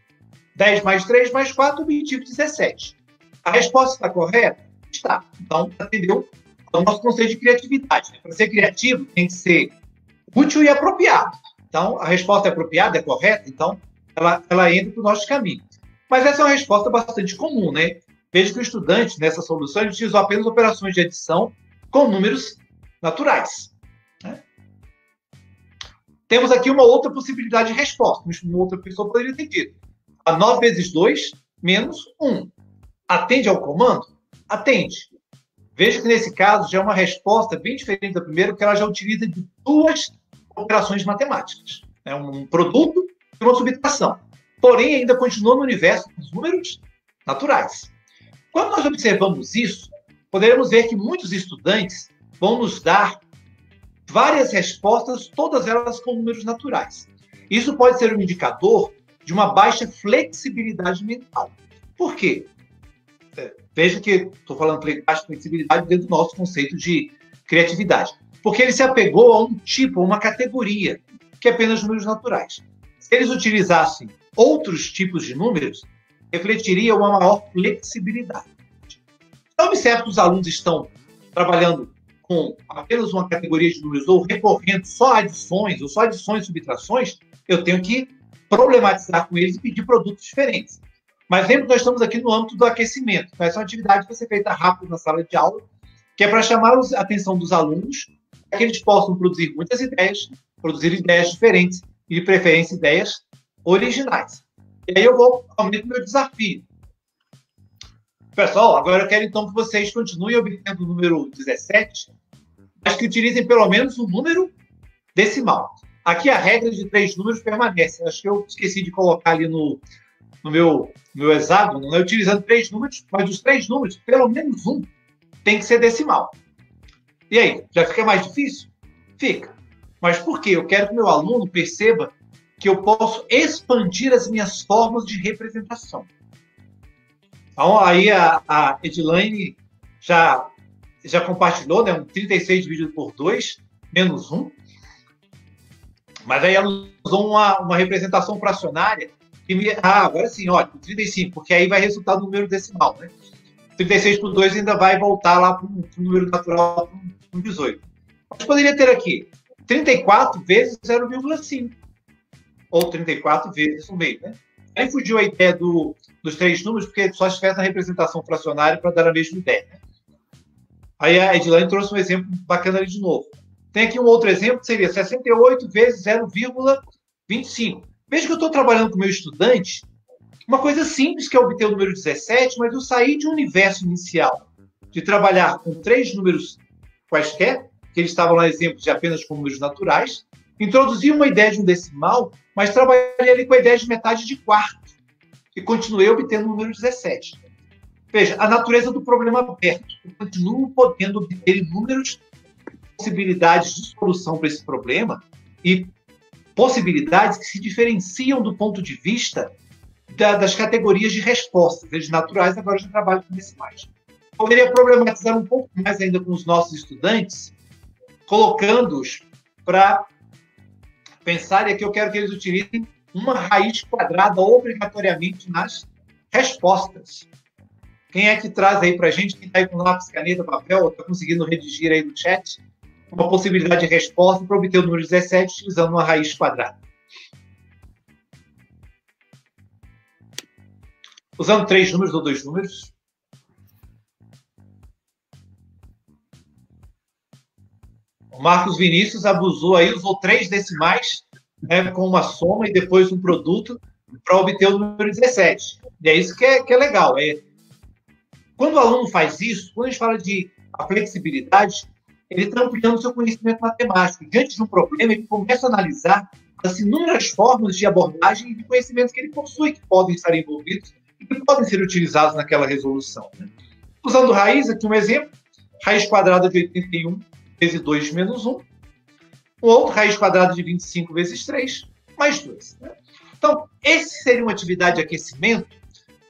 10 mais 3 mais 4, objetivo 17. A resposta está correta? Está. Então, atendeu ao nosso conceito de criatividade. Para ser criativo, tem que ser útil e apropriado. Então, a resposta é apropriada, é correta, então ela entra para o nosso caminho. Mas essa é uma resposta bastante comum, né? Veja que o estudante, nessa solução, ele utilizou apenas operações de adição com números naturais, né? Temos aqui uma outra possibilidade de resposta. Uma outra pessoa poderia ter dito. A 9 vezes 2 menos 1. Atende ao comando? Atende. Veja que, nesse caso, já é uma resposta bem diferente da primeira, porque ela já utiliza de 2 operações matemáticas. É um produto e uma subtração. Porém, ainda continua no universo dos números naturais. Quando nós observamos isso, poderemos ver que muitos estudantes vão nos dar várias respostas, todas elas com números naturais. Isso pode ser um indicador de uma baixa flexibilidade mental. Por quê? Veja que estou falando de baixa flexibilidade dentro do nosso conceito de criatividade. Porque ele se apegou a um tipo, a uma categoria, que é apenas números naturais. Se eles utilizassem outros tipos de números, refletiria uma maior flexibilidade. Então, observe que os alunos estão trabalhando com apenas uma categoria de números ou recorrendo só a adições, ou só adições e subtrações, eu tenho que problematizar com eles e pedir produtos diferentes. Mas lembre que nós estamos aqui no âmbito do aquecimento. Então, essa é uma atividade que vai ser feita rápido na sala de aula, que é para chamar a atenção dos alunos, para que eles possam produzir muitas ideias, produzir ideias diferentes e, de preferência, ideias originais. E aí eu vou aumentar o meu desafio. Pessoal, agora eu quero então que vocês continuem obtendo o número 17, mas que utilizem pelo menos um número decimal. Aqui a regra de 3 números permanece. Acho que eu esqueci de colocar ali no meu hexágono, né? Utilizando 3 números, mas dos 3 números, pelo menos um tem que ser decimal. E aí, já fica mais difícil? Fica. Mas por quê? Eu quero que o meu aluno perceba que eu posso expandir as minhas formas de representação. Então, aí a Edilane já compartilhou, né, um 36 dividido por 2, menos 1. Mas aí ela usou uma representação fracionária. Agora sim, olha, 35, porque aí vai resultar no número decimal, né? 36 por 2 ainda vai voltar lá para o número natural, para 18. Mas poderia ter aqui 34 vezes 0,5. Ou 34 vezes o meio, né? Aí fugiu a ideia dos 3 números, porque só estivesse na representação fracionária para dar a mesma ideia, né? Aí a Edilane trouxe um exemplo bacana ali de novo. Tem aqui um outro exemplo, que seria 68 vezes 0,25. Veja que eu estou trabalhando com o meu estudante, uma coisa simples que é obter o número 17, mas eu saí de um universo inicial de trabalhar com 3 números quaisquer, que eles estavam lá exemplos de apenas com números naturais, introduzi uma ideia de um decimal, mas trabalhei ali com a ideia de metade de quarto, e continuei obtendo o número 17. Veja, a natureza do problema aberto. Eu continuo podendo obter inúmeras possibilidades de solução para esse problema e possibilidades que se diferenciam do ponto de vista das categorias de respostas. Eles naturais agora já trabalham com decimais. Poderia problematizar um pouco mais ainda com os nossos estudantes, colocando-os para pensar, e aqui eu quero que eles utilizem uma raiz quadrada obrigatoriamente nas respostas. Quem é que traz aí para a gente, quem está aí com lápis, caneta, papel, ou está conseguindo redigir aí no chat, uma possibilidade de resposta para obter o número 17 utilizando uma raiz quadrada? Usando 3 números ou 2 números. O Marcos Vinícius abusou aí, usou 3 decimais, né, com uma soma e depois um produto para obter o número 17. E é isso que é legal. Quando o aluno faz isso, quando a gente fala de flexibilidade, ele está ampliando o seu conhecimento matemático. Diante de um problema, ele começa a analisar as inúmeras formas de abordagem e de conhecimentos que ele possui, que podem estar envolvidos e que podem ser utilizados naquela resolução. Usando raiz, aqui um exemplo, raiz quadrada de 81 vezes 2 menos 1. Um outro, raiz quadrada de 25 vezes 3, mais 2. Então, esse seria uma atividade de aquecimento,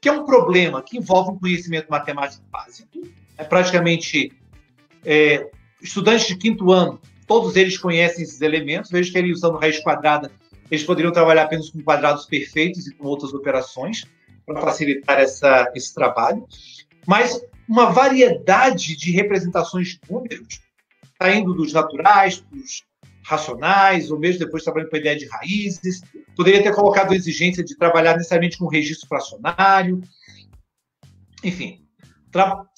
que é um problema que envolve um conhecimento matemático básico. Praticamente, estudantes de 5º ano, todos eles conhecem esses elementos. Vejo que ele usando raiz quadrada, eles poderiam trabalhar apenas com quadrados perfeitos e com outras operações, para facilitar esse trabalho. Mas uma variedade de representações de números, saindo dos naturais, dos racionais, ou mesmo depois trabalhando com a ideia de raízes. Poderia ter colocado a exigência de trabalhar necessariamente com registro fracionário. Enfim,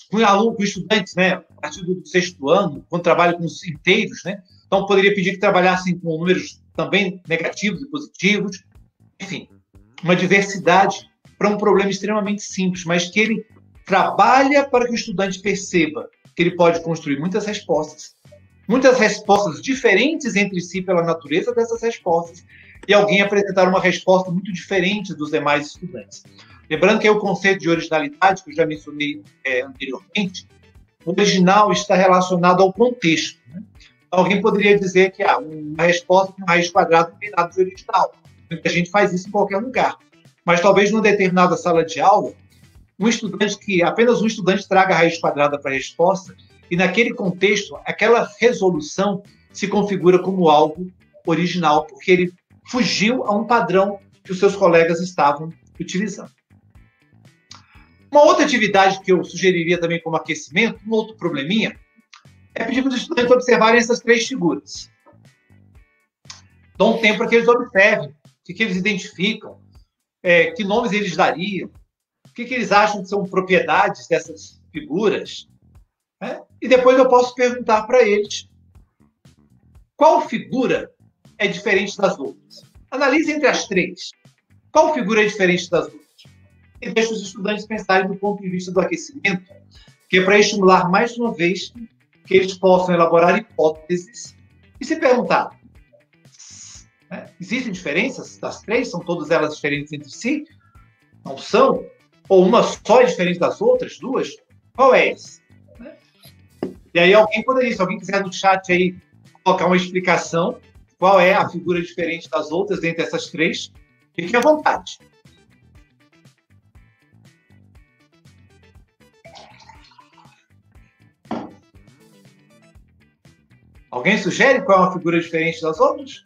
com estudantes, né, a partir do 6º ano, quando trabalho com os inteiros, né, então poderia pedir que trabalhassem com números também negativos e positivos. Enfim, uma diversidade para um problema extremamente simples, mas que ele trabalha para que o estudante perceba que ele pode construir muitas respostas diferentes entre si pela natureza dessas respostas, e alguém apresentar uma resposta muito diferente dos demais estudantes. Lembrando que o conceito de originalidade, que eu já mencionei anteriormente, o original está relacionado ao contexto. Né? Alguém poderia dizer que uma resposta com raiz quadrada não tem nada de original. Muita gente faz isso em qualquer lugar. Mas talvez numa determinada sala de aula, apenas um estudante traga a raiz quadrada para a resposta, e naquele contexto, aquela resolução se configura como algo original, porque ele fugiu a um padrão que os seus colegas estavam utilizando. Uma outra atividade que eu sugeriria também como aquecimento, um outro probleminha, é pedir para os estudantes observarem essas 3 figuras. Dão um tempo para que eles observem, o que eles identificam, que nomes eles dariam, o que eles acham que são propriedades dessas figuras. E depois eu posso perguntar para eles qual figura é diferente das outras. Analise entre as 3. Qual figura é diferente das outras? E deixe os estudantes pensarem do ponto de vista do aquecimento, que é para estimular mais uma vez que eles possam elaborar hipóteses e se perguntar: existem diferenças das 3? São todas elas diferentes entre si? Não são? Ou uma só é diferente das outras? 2? Qual é essa? E aí alguém poderia, se alguém quiser no chat aí colocar uma explicação, qual é a figura diferente das outras entre essas 3, fique à vontade. Alguém sugere qual é uma figura diferente das outras?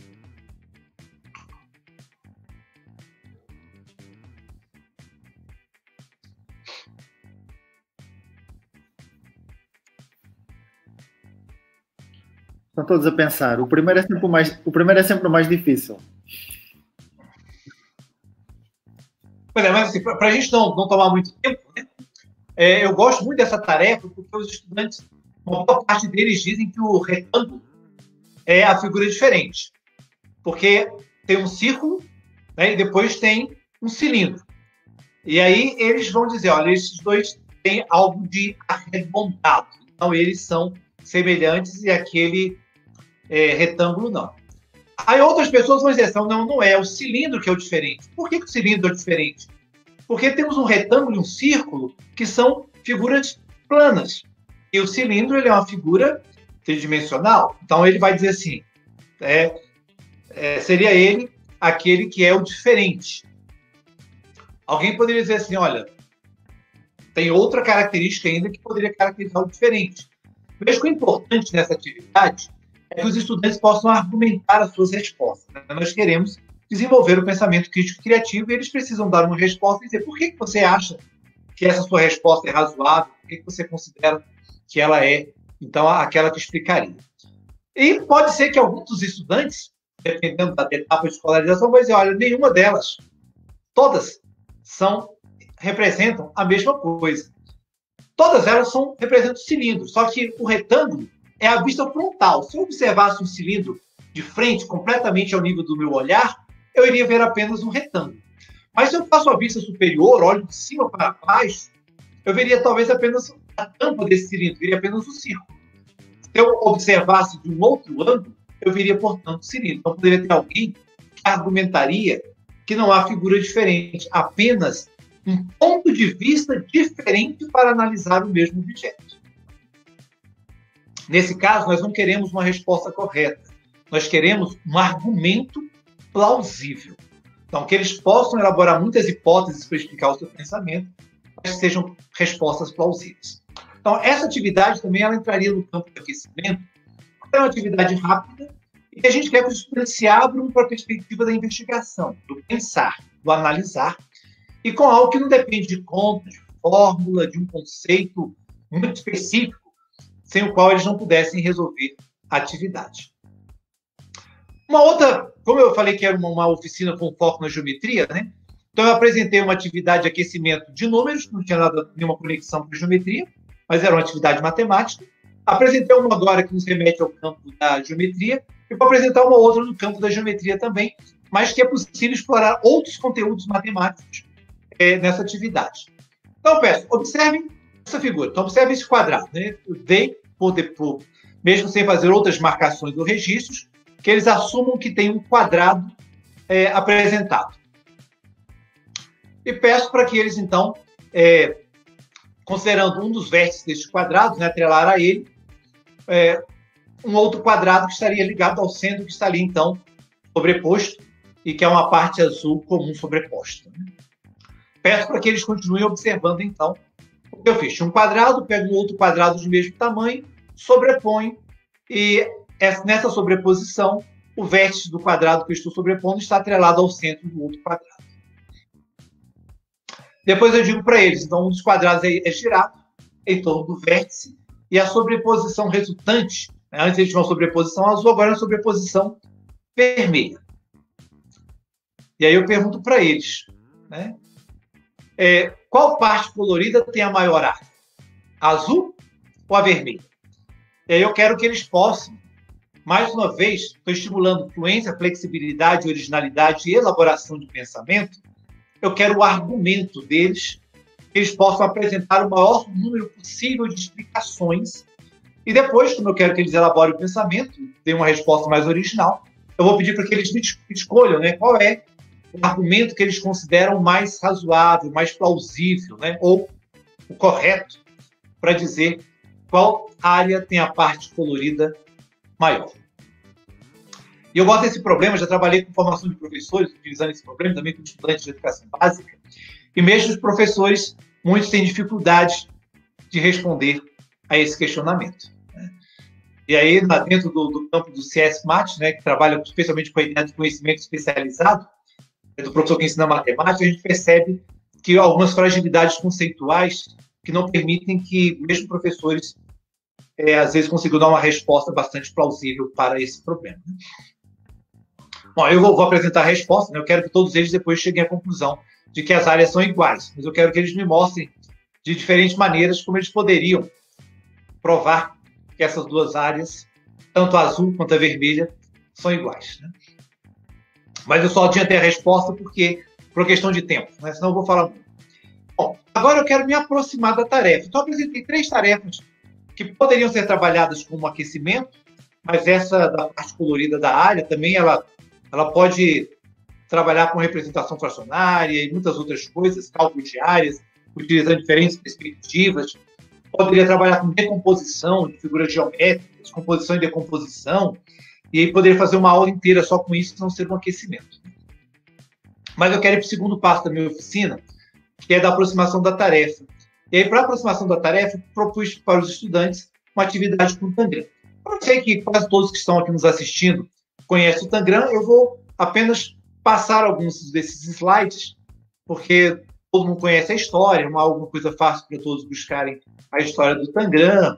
Estão todos a pensar. O primeiro é sempre o mais difícil. Pois é, mas assim, para a gente não tomar muito tempo, né? Eu gosto muito dessa tarefa, porque os estudantes, uma boa parte deles dizem que o retângulo é a figura diferente. Porque tem um círculo, né, e depois tem um cilindro. E aí eles vão dizer, olha, esses dois têm algo de arredondado. Então eles são semelhantes e aquele retângulo não. Aí outras pessoas vão dizer assim, não é o cilindro que é o diferente. Por que o cilindro é o diferente? Porque temos um retângulo e um círculo que são figuras planas. E o cilindro ele é uma figura tridimensional. Então ele vai dizer assim, seria ele aquele que é o diferente. Alguém poderia dizer assim, olha, tem outra característica ainda que poderia caracterizar algo diferente. Mas o importante nessa atividade é que os estudantes possam argumentar as suas respostas. Né? Nós queremos desenvolver o pensamento crítico e criativo e eles precisam dar uma resposta e dizer por que você acha que essa sua resposta é razoável, por que você considera que ela é, então, aquela que explicaria. E pode ser que alguns dos estudantes, dependendo da etapa de escolarização, vão dizer, olha, nenhuma delas, todas representam a mesma coisa. Todas elas representam cilindros, só que o retângulo é a vista frontal. Se eu observasse um cilindro de frente, completamente ao nível do meu olhar, eu iria ver apenas um retângulo. Mas se eu faço a vista superior, olho de cima para baixo, eu veria talvez apenas a tampa desse cilindro, veria apenas o círculo. Se eu observasse de um outro ângulo, eu veria, portanto, o cilindro. Então, poderia ter alguém que argumentaria que não há figura diferente, apenas um ponto de vista diferente para analisar o mesmo objeto. Nesse caso, nós não queremos uma resposta correta. Nós queremos um argumento plausível. Então, que eles possam elaborar muitas hipóteses para explicar o seu pensamento, mas que sejam respostas plausíveis. Então, essa atividade também ela entraria no campo do aquecimento, porque é uma atividade rápida e a gente quer que os estudantes se abram para a perspectiva da investigação, do pensar, do analisar, e com algo que não depende de conta, de fórmula, de um conceito muito específico, sem o qual eles não pudessem resolver a atividade. Uma outra, como eu falei que era uma oficina com foco na geometria, né? Então eu apresentei uma atividade de aquecimento de números, não tinha nenhuma conexão com a geometria, mas era uma atividade matemática. Apresentei uma agora que nos remete ao campo da geometria, e vou apresentar uma outra no campo da geometria também, mas que é possível explorar outros conteúdos matemáticos nessa atividade. Então, peço, observem essa figura. Então, observem esse quadrado. Né? Eu dei, mesmo sem fazer outras marcações ou registros, que eles assumam que tem um quadrado apresentado. E peço para que eles, então, considerando um dos vértices deste quadrado, né, atrelar a ele, um outro quadrado que estaria ligado ao centro, que está ali, então, sobreposto, e que é uma parte azul comum sobreposta. Né? Peço para que eles continuem observando, então, o que eu fiz. Um quadrado, pego um outro quadrado de mesmo tamanho, sobreponho, e nessa sobreposição, o vértice do quadrado que eu estou sobrepondo está atrelado ao centro do outro quadrado. Depois eu digo para eles, então, um dos quadrados é girado em torno do vértice, e a sobreposição resultante, né, antes eles tinham uma sobreposição azul, agora é uma sobreposição vermelha. E aí eu pergunto para eles, né, qual parte colorida tem a maior área? A azul ou a vermelha? E aí eu quero que eles possam, mais uma vez, estou estimulando fluência, flexibilidade, originalidade e elaboração de pensamento, eu quero o argumento deles, que eles possam apresentar o maior número possível de explicações, e depois, como eu quero que eles elaborem o pensamento, deem uma resposta mais original, eu vou pedir para que eles escolham, né, qual é o argumento que eles consideram mais razoável, mais plausível, né, ou o correto, para dizer qual área tem a parte colorida maior. E eu gosto desse problema, já trabalhei com formação de professores, utilizando esse problema, também com estudantes de educação básica, e mesmo os professores, muitos têm dificuldade de responder a esse questionamento. Né? E aí, dentro do campo do CS-MAT, né, que trabalha especialmente com a ideia de conhecimento especializado, do professor que ensina matemática, a gente percebe que há algumas fragilidades conceituais que não permitem que mesmo professores, às vezes, consigam dar uma resposta bastante plausível para esse problema. Bom, eu vou apresentar a resposta, né? Eu quero que todos eles depois cheguem à conclusão de que as áreas são iguais, mas eu quero que eles me mostrem de diferentes maneiras como eles poderiam provar que essas duas áreas, tanto a azul quanto a vermelha, são iguais. Né? Mas eu só adiantei a resposta por questão de tempo, né? Senão eu vou falar muito. Bom, agora eu quero me aproximar da tarefa. Então, eu apresentei 3 tarefas que poderiam ser trabalhadas como aquecimento, mas essa da parte colorida da área também ela pode trabalhar com representação fracionária e muitas outras coisas, cálculo de áreas, utilizando diferentes perspectivas. Poderia trabalhar com decomposição de figuras geométricas, composição e decomposição, e aí poderia fazer uma aula inteira só com isso, não ser um aquecimento. Mas eu quero ir para o segundo passo da minha oficina, que é da aproximação da tarefa. E aí, para a aproximação da tarefa, propus para os estudantes uma atividade com o Tangram. Eu sei que quase todos que estão aqui nos assistindo conhecem o Tangram, eu vou apenas passar alguns desses slides, porque todo mundo conhece a história, é alguma coisa fácil para todos buscarem a história do Tangram,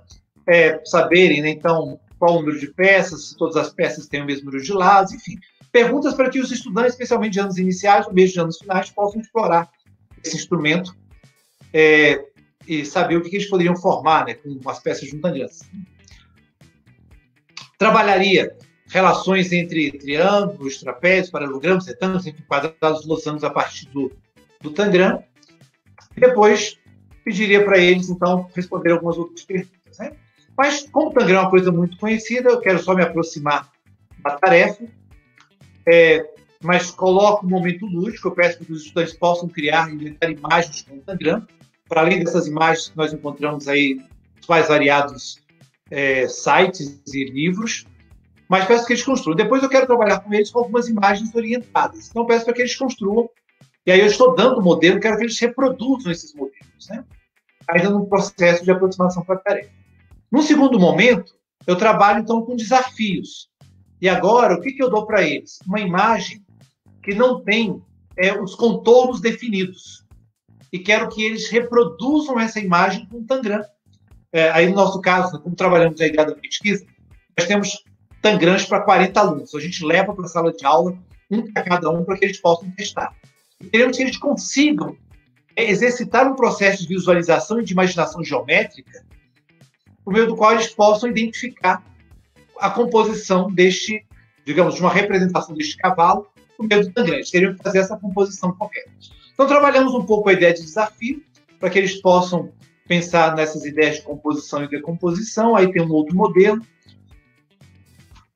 saberem, né, então, qual o número de peças, se todas as peças têm o mesmo número de lados, enfim. Perguntas para que os estudantes, especialmente de anos iniciais ou mesmo de anos finais, possam explorar esse instrumento e saber o que eles poderiam formar, né, com as peças de um Tangram. Trabalharia relações entre triângulos, trapézios, paralelogramas, retângulos, enfim, quadrados, losangos a partir do Tangram. Depois, pediria para eles, então, responder algumas outras perguntas, né? Mas, como o Tangram é uma coisa muito conhecida, eu quero só me aproximar da tarefa, mas coloco um momento lúdico, eu peço que os estudantes possam criar e inventar imagens com o Tangram. Para além dessas imagens que nós encontramos aí, os mais variados sites e livros, mas peço que eles construam. Depois eu quero trabalhar com eles com algumas imagens orientadas. Então, peço para que eles construam. E aí eu estou dando o modelo, quero que eles reproduzam esses modelos, né? Ainda no processo de aproximação para a tarefa. No segundo momento, eu trabalho, então, com desafios. E agora, o que eu dou para eles? Uma imagem que não tem os contornos definidos. E quero que eles reproduzam essa imagem com o Tangram. Aí, no nosso caso, como trabalhamos a ideia da pesquisa, nós temos Tangrams para 40 alunos. A gente leva para a sala de aula, um para cada um, para que eles possam testar. E queremos que eles consigam exercitar um processo de visualização e de imaginação geométrica, por meio do qual eles possam identificar a composição deste, digamos, de uma representação deste cavalo, por meio do Tangram. Eles teriam que fazer essa composição correta. Então, trabalhamos um pouco a ideia de desafio, para que eles possam pensar nessas ideias de composição e decomposição. Aí tem um outro modelo.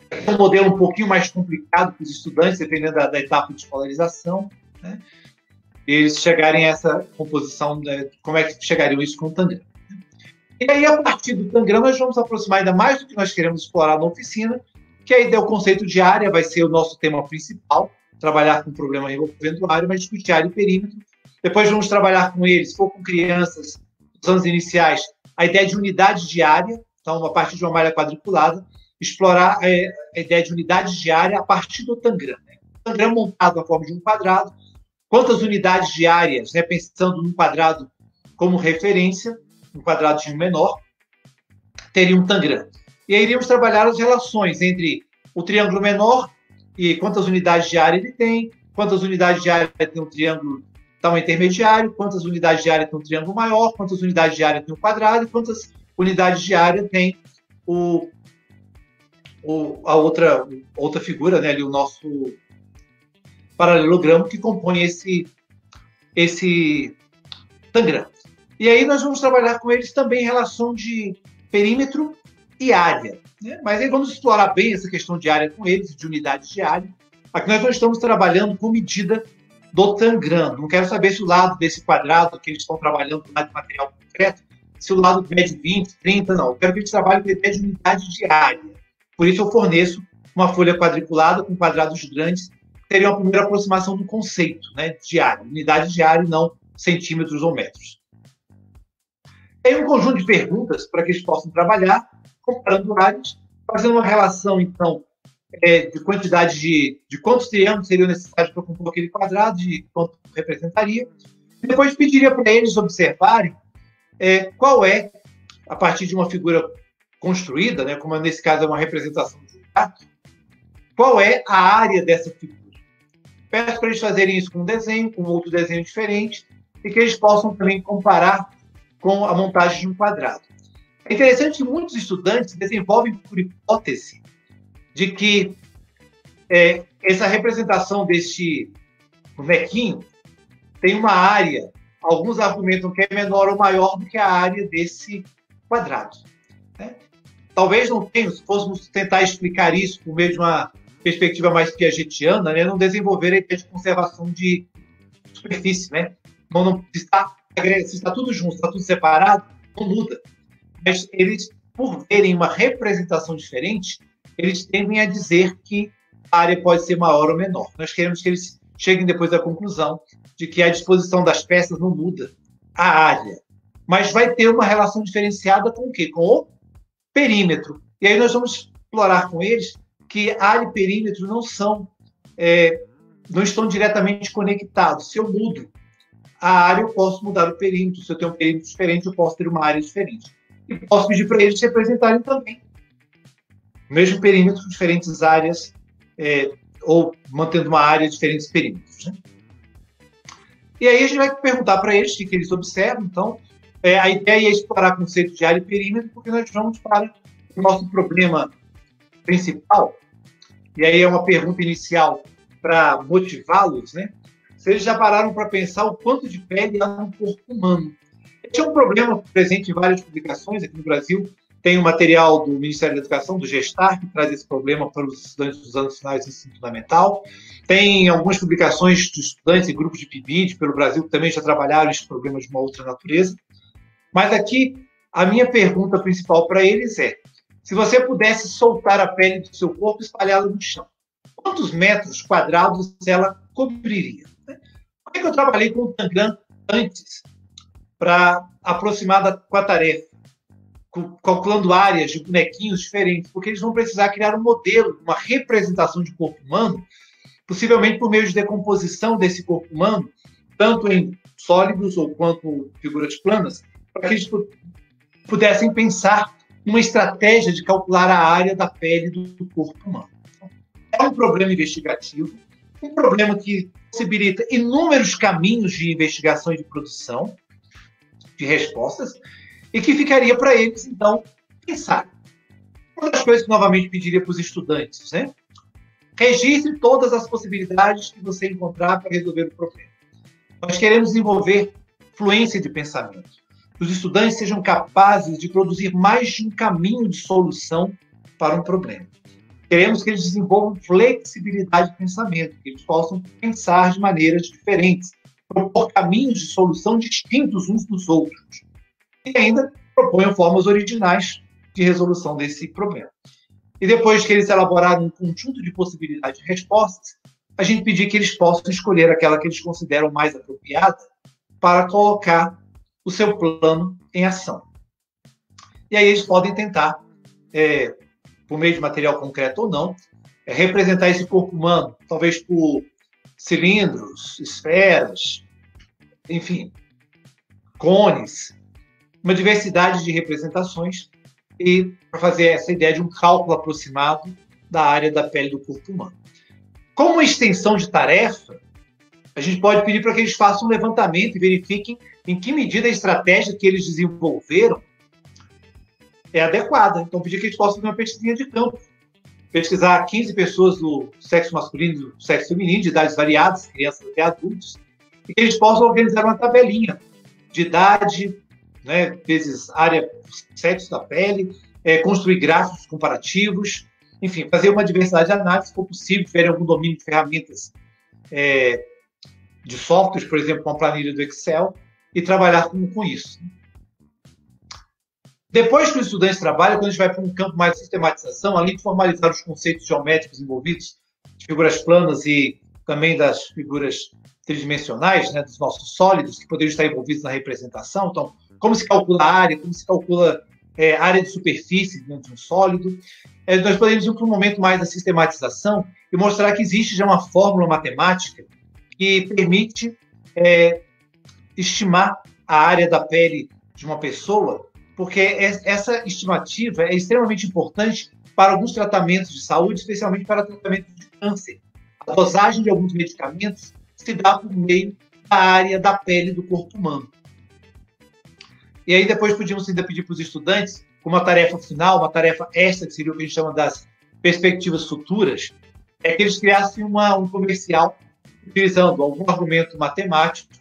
É um modelo um pouquinho mais complicado para os estudantes, dependendo da etapa de escolarização, né? Eles chegarem a essa composição, né? Como é que chegariam isso com o Tangram. E aí, a partir do Tangram, nós vamos aproximar ainda mais do que nós queremos explorar na oficina, que a ideia, o conceito de área vai ser o nosso tema principal, trabalhar com o problema envolvendo área, mas discutir área e perímetro. Depois vamos trabalhar com eles, se for com crianças dos anos iniciais, a ideia de unidade de área, então, a partir de uma malha quadriculada, explorar a ideia de unidades de área a partir do Tangram. Né? O Tangram montado na forma de um quadrado, quantas unidades de áreas, né, pensando num quadrado como referência, um quadrado de um menor, teria um Tangram. E aí iríamos trabalhar as relações entre o triângulo menor e quantas unidades de área ele tem, quantas unidades de área tem um triângulo tão intermediário, quantas unidades de área tem um triângulo maior, quantas unidades de área tem um quadrado e quantas unidades de área tem a outra figura, né, ali, o nosso paralelogramo que compõe esse Tangram. E aí nós vamos trabalhar com eles também em relação de perímetro e área, né? Mas aí vamos explorar bem essa questão de área com eles, de unidades de área. Aqui nós não estamos trabalhando com medida do Tangram. Não quero saber se o lado desse quadrado que eles estão trabalhando do lado de material concreto, se o lado mede 20, 30, não. Eu quero que eles trabalhem com a ideia de unidade de área. Por isso eu forneço uma folha quadriculada com quadrados grandes, que teria uma primeira aproximação do conceito, né, de área, unidade de área e não centímetros ou metros. Tem um conjunto de perguntas para que eles possam trabalhar, comparando áreas, fazendo uma relação, então, de quantidade de quantos triângulos seriam necessários para compor aquele quadrado, de quanto representaria. E depois pediria para eles observarem qual é, a partir de uma figura construída, né, como nesse caso é uma representação de um gato, qual é a área dessa figura. Peço para eles fazerem isso com um desenho, com outro desenho diferente, e que eles possam também comparar com a montagem de um quadrado. É interessante que muitos estudantes desenvolvem por hipótese de que essa representação deste bonequinho tem uma área, alguns argumentam que é menor ou maior do que a área desse quadrado, né? Talvez não tenha, se fôssemos tentar explicar isso por meio de uma perspectiva mais piagetiana, né, não desenvolver a ideia de conservação de superfície, né? Se está tudo junto, está tudo separado, não muda. Mas eles, por verem uma representação diferente, eles tendem a dizer que a área pode ser maior ou menor. Nós queremos que eles cheguem depois à conclusão de que a disposição das peças não muda a área, mas vai ter uma relação diferenciada com o quê? Com o perímetro. E aí nós vamos explorar com eles que área e perímetro não estão diretamente conectados. Se eu mudo a área, eu posso mudar o perímetro. Se eu tenho um perímetro diferente, eu posso ter uma área diferente. E posso pedir para eles se representarem também o mesmo perímetro, diferentes áreas, ou mantendo uma área, diferentes perímetros. Né? E aí a gente vai perguntar para eles o que eles observam. Então, a ideia é explorar o conceito de área e perímetro, porque nós vamos para o nosso problema principal. E aí é uma pergunta inicial para motivá-los, né? Se eles já pararam para pensar o quanto de pele há no corpo humano. Esse é um problema presente em várias publicações aqui no Brasil. Tem um material do Ministério da Educação, do Gestar, que traz esse problema para os estudantes dos anos finais do ensino fundamental. Tem algumas publicações de estudantes e grupos de PIBID pelo Brasil que também já trabalharam esses problemas de uma outra natureza. Mas aqui, a minha pergunta principal para eles é: se você pudesse soltar a pele do seu corpo e espalhá-la no chão, quantos metros quadrados ela cobriria? Como é que eu trabalhei com o Tangram antes para aproximar com a tarefa? Calculando áreas de bonequinhos diferentes, porque eles vão precisar criar um modelo, uma representação de corpo humano, possivelmente por meio de decomposição desse corpo humano, tanto em sólidos ou quanto figuras planas, para que eles pudessem pensar uma estratégia de calcular a área da pele do corpo humano. É um problema investigativo, um problema que possibilita inúmeros caminhos de investigação e de produção de respostas, e que ficaria para eles, então, pensar. Uma das coisas que, novamente, pediria para os estudantes, né? Registre todas as possibilidades que você encontrar para resolver o problema. Nós queremos desenvolver fluência de pensamento. Que os estudantes sejam capazes de produzir mais de um caminho de solução para um problema. Queremos que eles desenvolvam flexibilidade de pensamento, que eles possam pensar de maneiras diferentes, propor caminhos de solução distintos uns dos outros. E ainda proponham formas originais de resolução desse problema. E depois que eles elaborarem um conjunto de possibilidades de respostas, a gente pedir que eles possam escolher aquela que eles consideram mais apropriada para colocar o seu plano em ação. E aí eles podem tentar, por meio de material concreto ou não, representar esse corpo humano, talvez por cilindros, esferas, enfim, cones, uma diversidade de representações, e para fazer essa ideia de um cálculo aproximado da área da pele do corpo humano. Como uma extensão de tarefa, a gente pode pedir para que eles façam um levantamento e verifiquem em que medida a estratégia que eles desenvolveram é adequada. Então, pedir que eles possam fazer uma pesquisinha de campo. Pesquisar 15 pessoas do sexo masculino e do sexo feminino, de idades variadas, crianças até adultos, e que eles possam organizar uma tabelinha de idade, né, vezes área, sexo da pele, construir gráficos comparativos, enfim, fazer uma diversidade de análise, se for possível, tiver algum domínio de ferramentas de softwares, por exemplo, com a planilha do Excel, e trabalhar com isso. Depois que os estudantes trabalham, quando a gente vai para um campo mais de sistematização, além de formalizar os conceitos geométricos envolvidos, de figuras planas e também das figuras tridimensionais, né, dos nossos sólidos, que poderiam estar envolvidos na representação. Então, como se calcula a área, como se calcula a área de superfície dentro de um sólido. Nós podemos ir para um momento mais da sistematização e mostrar que existe já uma fórmula matemática que permite estimar a área da pele de uma pessoa, porque essa estimativa é extremamente importante para alguns tratamentos de saúde, especialmente para tratamento de câncer. A dosagem de alguns medicamentos se dá por meio da área da pele do corpo humano. E aí depois podíamos ainda pedir para os estudantes, como uma tarefa final, uma tarefa extra, que seria o que a gente chama das perspectivas futuras, que eles criassem um comercial utilizando algum argumento matemático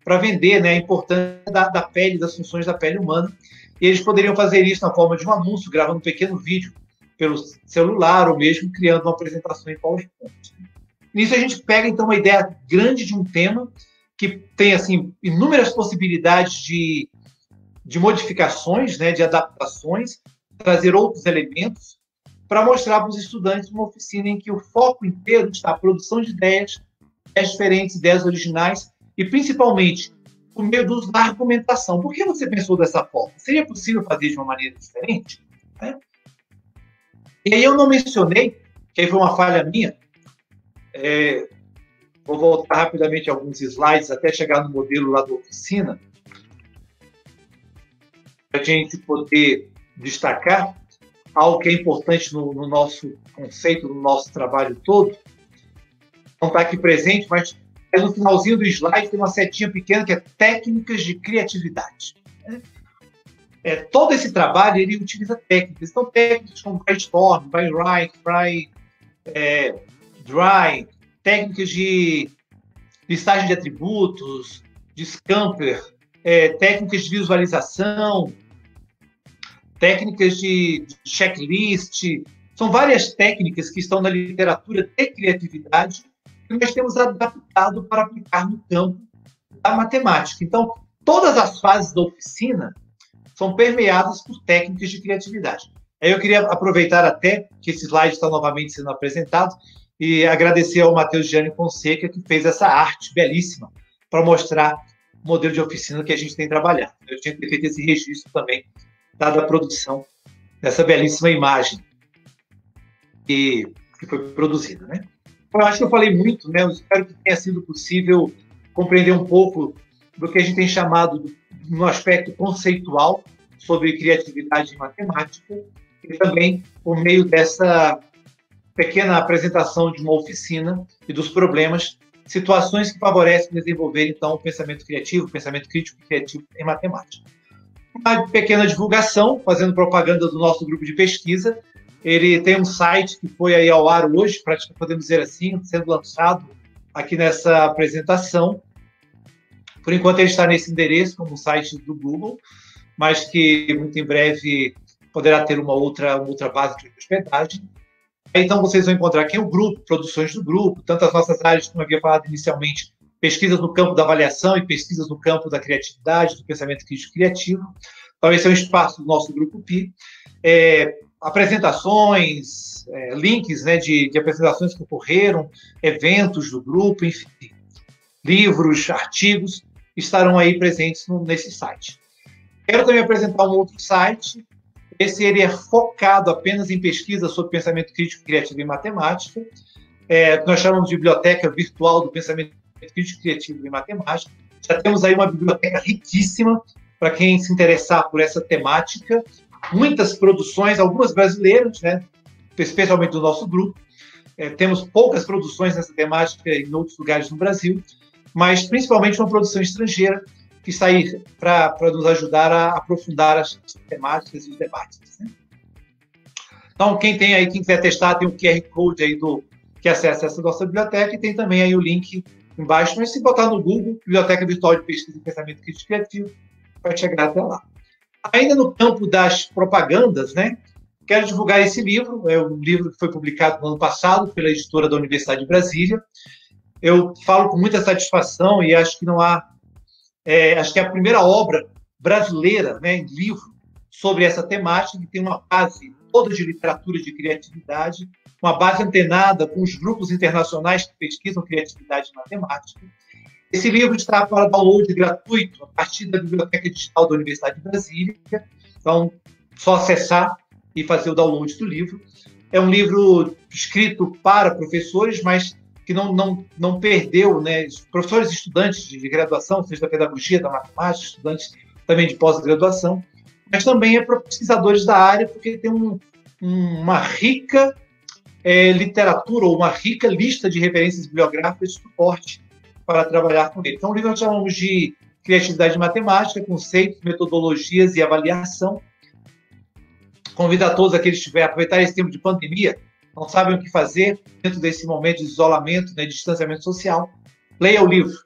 para vender, né, a importância da pele, das funções da pele humana. E eles poderiam fazer isso na forma de um anúncio, gravando um pequeno vídeo pelo celular ou mesmo criando uma apresentação em PowerPoint. Nisso a gente pega, então, uma ideia grande de um tema que tem, assim, inúmeras possibilidades de modificações, né, de adaptações, trazer outros elementos para mostrar para os estudantes uma oficina em que o foco inteiro está a produção de ideias e ideias diferentes, ideias originais, e principalmente por meio do uso da argumentação. Por que você pensou dessa forma? Seria possível fazer de uma maneira diferente? Né? E aí eu não mencionei, que aí foi uma falha minha, vou voltar rapidamente a alguns slides até chegar no modelo lá da oficina, para a gente poder destacar algo que é importante no nosso conceito, no nosso trabalho todo. Não está aqui presente, mas no finalzinho do slide tem uma setinha pequena que é técnicas de criatividade. Todo esse trabalho ele utiliza técnicas. Então, técnicas como brainstorm, brainwrite, dry, técnicas de listagem de atributos, de Scamper, técnicas de visualização, técnicas de checklist. São várias técnicas que estão na literatura de criatividade que nós temos adaptado para aplicar no campo da matemática. Então, todas as fases da oficina são permeadas por técnicas de criatividade. Aí eu queria aproveitar até que esse slide está novamente sendo apresentado e agradecer ao Matheus Gianni Fonseca, que fez essa arte belíssima para mostrar o modelo de oficina que a gente tem trabalhado. Eu tinha que ter feito esse registro também, dada a produção dessa belíssima imagem que foi produzida, né? Eu acho que eu falei muito, né? Eu espero que tenha sido possível compreender um pouco do que a gente tem chamado, no aspecto conceitual, sobre criatividade em matemática, e também por meio dessa pequena apresentação de uma oficina e dos problemas, situações que favorecem desenvolver, então, o pensamento criativo, o pensamento crítico e criativo em matemática. Uma pequena divulgação, fazendo propaganda do nosso grupo de pesquisa. Ele tem um site que foi aí ao ar hoje, praticamente podemos dizer assim, sendo lançado aqui nessa apresentação. Por enquanto ele está nesse endereço, como o site do Google, mas que muito em breve poderá ter uma outra base de hospedagem. Então vocês vão encontrar aqui o grupo, produções do grupo, tanto as nossas áreas, como eu havia falado inicialmente, pesquisas no campo da avaliação e pesquisas no campo da criatividade, do pensamento crítico criativo. Então esse é um espaço do nosso grupo PI. Apresentações, links, né, de apresentações que ocorreram, eventos do grupo, enfim, livros, artigos, estarão aí presentes nesse site. Quero também apresentar um outro site. Esse ele é focado apenas em pesquisa sobre pensamento crítico criativo em matemática. Nós chamamos de Biblioteca Virtual do Pensamento Crítico Criativo em Matemática. Já temos aí uma biblioteca riquíssima para quem se interessar por essa temática. Muitas produções, algumas brasileiras, né, especialmente do nosso grupo. Temos poucas produções nessa temática em outros lugares no Brasil, mas principalmente uma produção estrangeira que está aí para nos ajudar a aprofundar as temáticas e os debates. Né? Então, quem quiser testar, tem o QR Code aí que acessa essa nossa biblioteca e tem também aí o link embaixo, mas se botar no Google, Biblioteca Virtual de Pesquisa e Pensamento Crítico e Criativo, vai chegar até lá. Ainda no campo das propagandas, né, quero divulgar esse livro, é um livro que foi publicado no ano passado pela editora da Universidade de Brasília. Eu falo com muita satisfação e acho que não há, acho que é a primeira obra brasileira, né, em livro, sobre essa temática, que tem uma base toda de literatura de criatividade, uma base antenada com os grupos internacionais que pesquisam criatividade e matemática. Esse livro está para download gratuito a partir da Biblioteca Digital da Universidade de Brasília. Então, só acessar e fazer o download do livro. É um livro escrito para professores, mas que não perdeu, né, professores e estudantes de graduação, seja da pedagogia, da matemática, estudantes também de pós-graduação, mas também é para pesquisadores da área, porque tem uma rica literatura ou uma rica lista de referências bibliográficas de suporte para trabalhar com ele. Então, o livro nós chamamos de Criatividade Matemática, Conceitos, Metodologias e Avaliação. Convido a todos aqueles que estiverem a aproveitar esse tempo de pandemia, não sabem o que fazer dentro desse momento de isolamento, né, de distanciamento social. Leia o livro.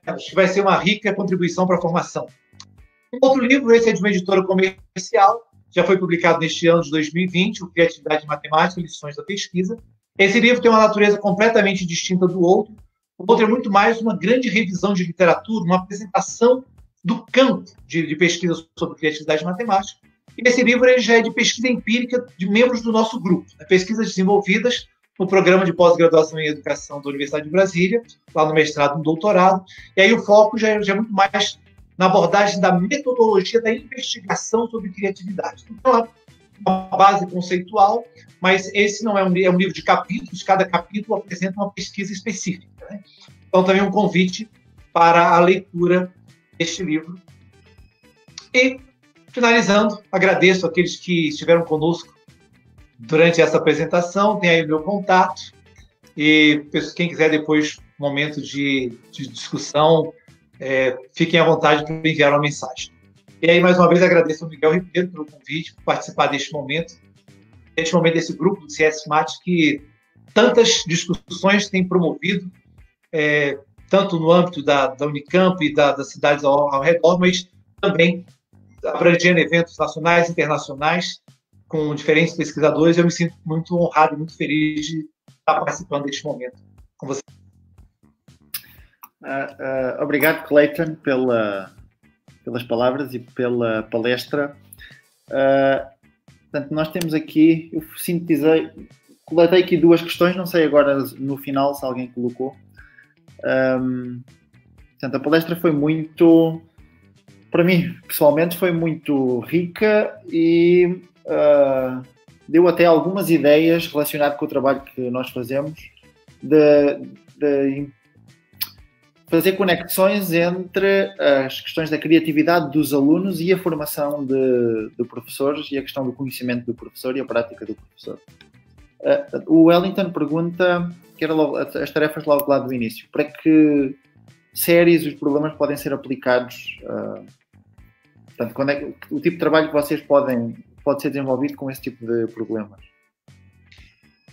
Acho que vai ser uma rica contribuição para a formação. Um outro livro, esse é de uma editora comercial, já foi publicado neste ano de 2020, o Criatividade Matemática, Lições da Pesquisa. Esse livro tem uma natureza completamente distinta do outro. O outro é muito mais uma grande revisão de literatura, uma apresentação do campo de pesquisa sobre criatividade matemática. E esse livro ele já é de pesquisa empírica de membros do nosso grupo, né? Pesquisas desenvolvidas no programa de pós-graduação em educação da Universidade de Brasília, lá no mestrado e no doutorado. E aí o foco já é muito mais na abordagem da metodologia da investigação sobre criatividade. Então, é uma base conceitual, mas esse não é um livro de capítulos, cada capítulo apresenta uma pesquisa específica, né? Então, também um convite para a leitura deste livro. E, finalizando, agradeço aqueles que estiveram conosco durante essa apresentação, tem aí o meu contato, e quem quiser depois, momento de discussão, fiquem à vontade para enviar uma mensagem. E aí, mais uma vez, agradeço ao Miguel Ribeiro pelo convite, por participar deste momento desse grupo do CS-MAT, que tantas discussões tem promovido, tanto no âmbito da Unicamp e das cidades ao redor, mas também abrangendo eventos nacionais e internacionais, com diferentes pesquisadores. Eu me sinto muito honrado e muito feliz de estar participando deste momento com você. Obrigado, Clayton, pelas palavras e pela palestra. Portanto, nós temos aqui, eu sintetizei, coletei aqui duas questões, não sei agora no final se alguém colocou. Portanto, a palestra foi muito, para mim, pessoalmente, foi muito rica e deu até algumas ideias relacionadas com o trabalho que nós fazemos, de fazer conexões entre as questões da criatividade dos alunos e a formação de professores e a questão do conhecimento do professor e a prática do professor. O Wellington pergunta, que era logo, as tarefas logo lá do início, para que séries os problemas podem ser aplicados? Portanto, quando é o tipo de trabalho que vocês pode ser desenvolvido com esse tipo de problemas?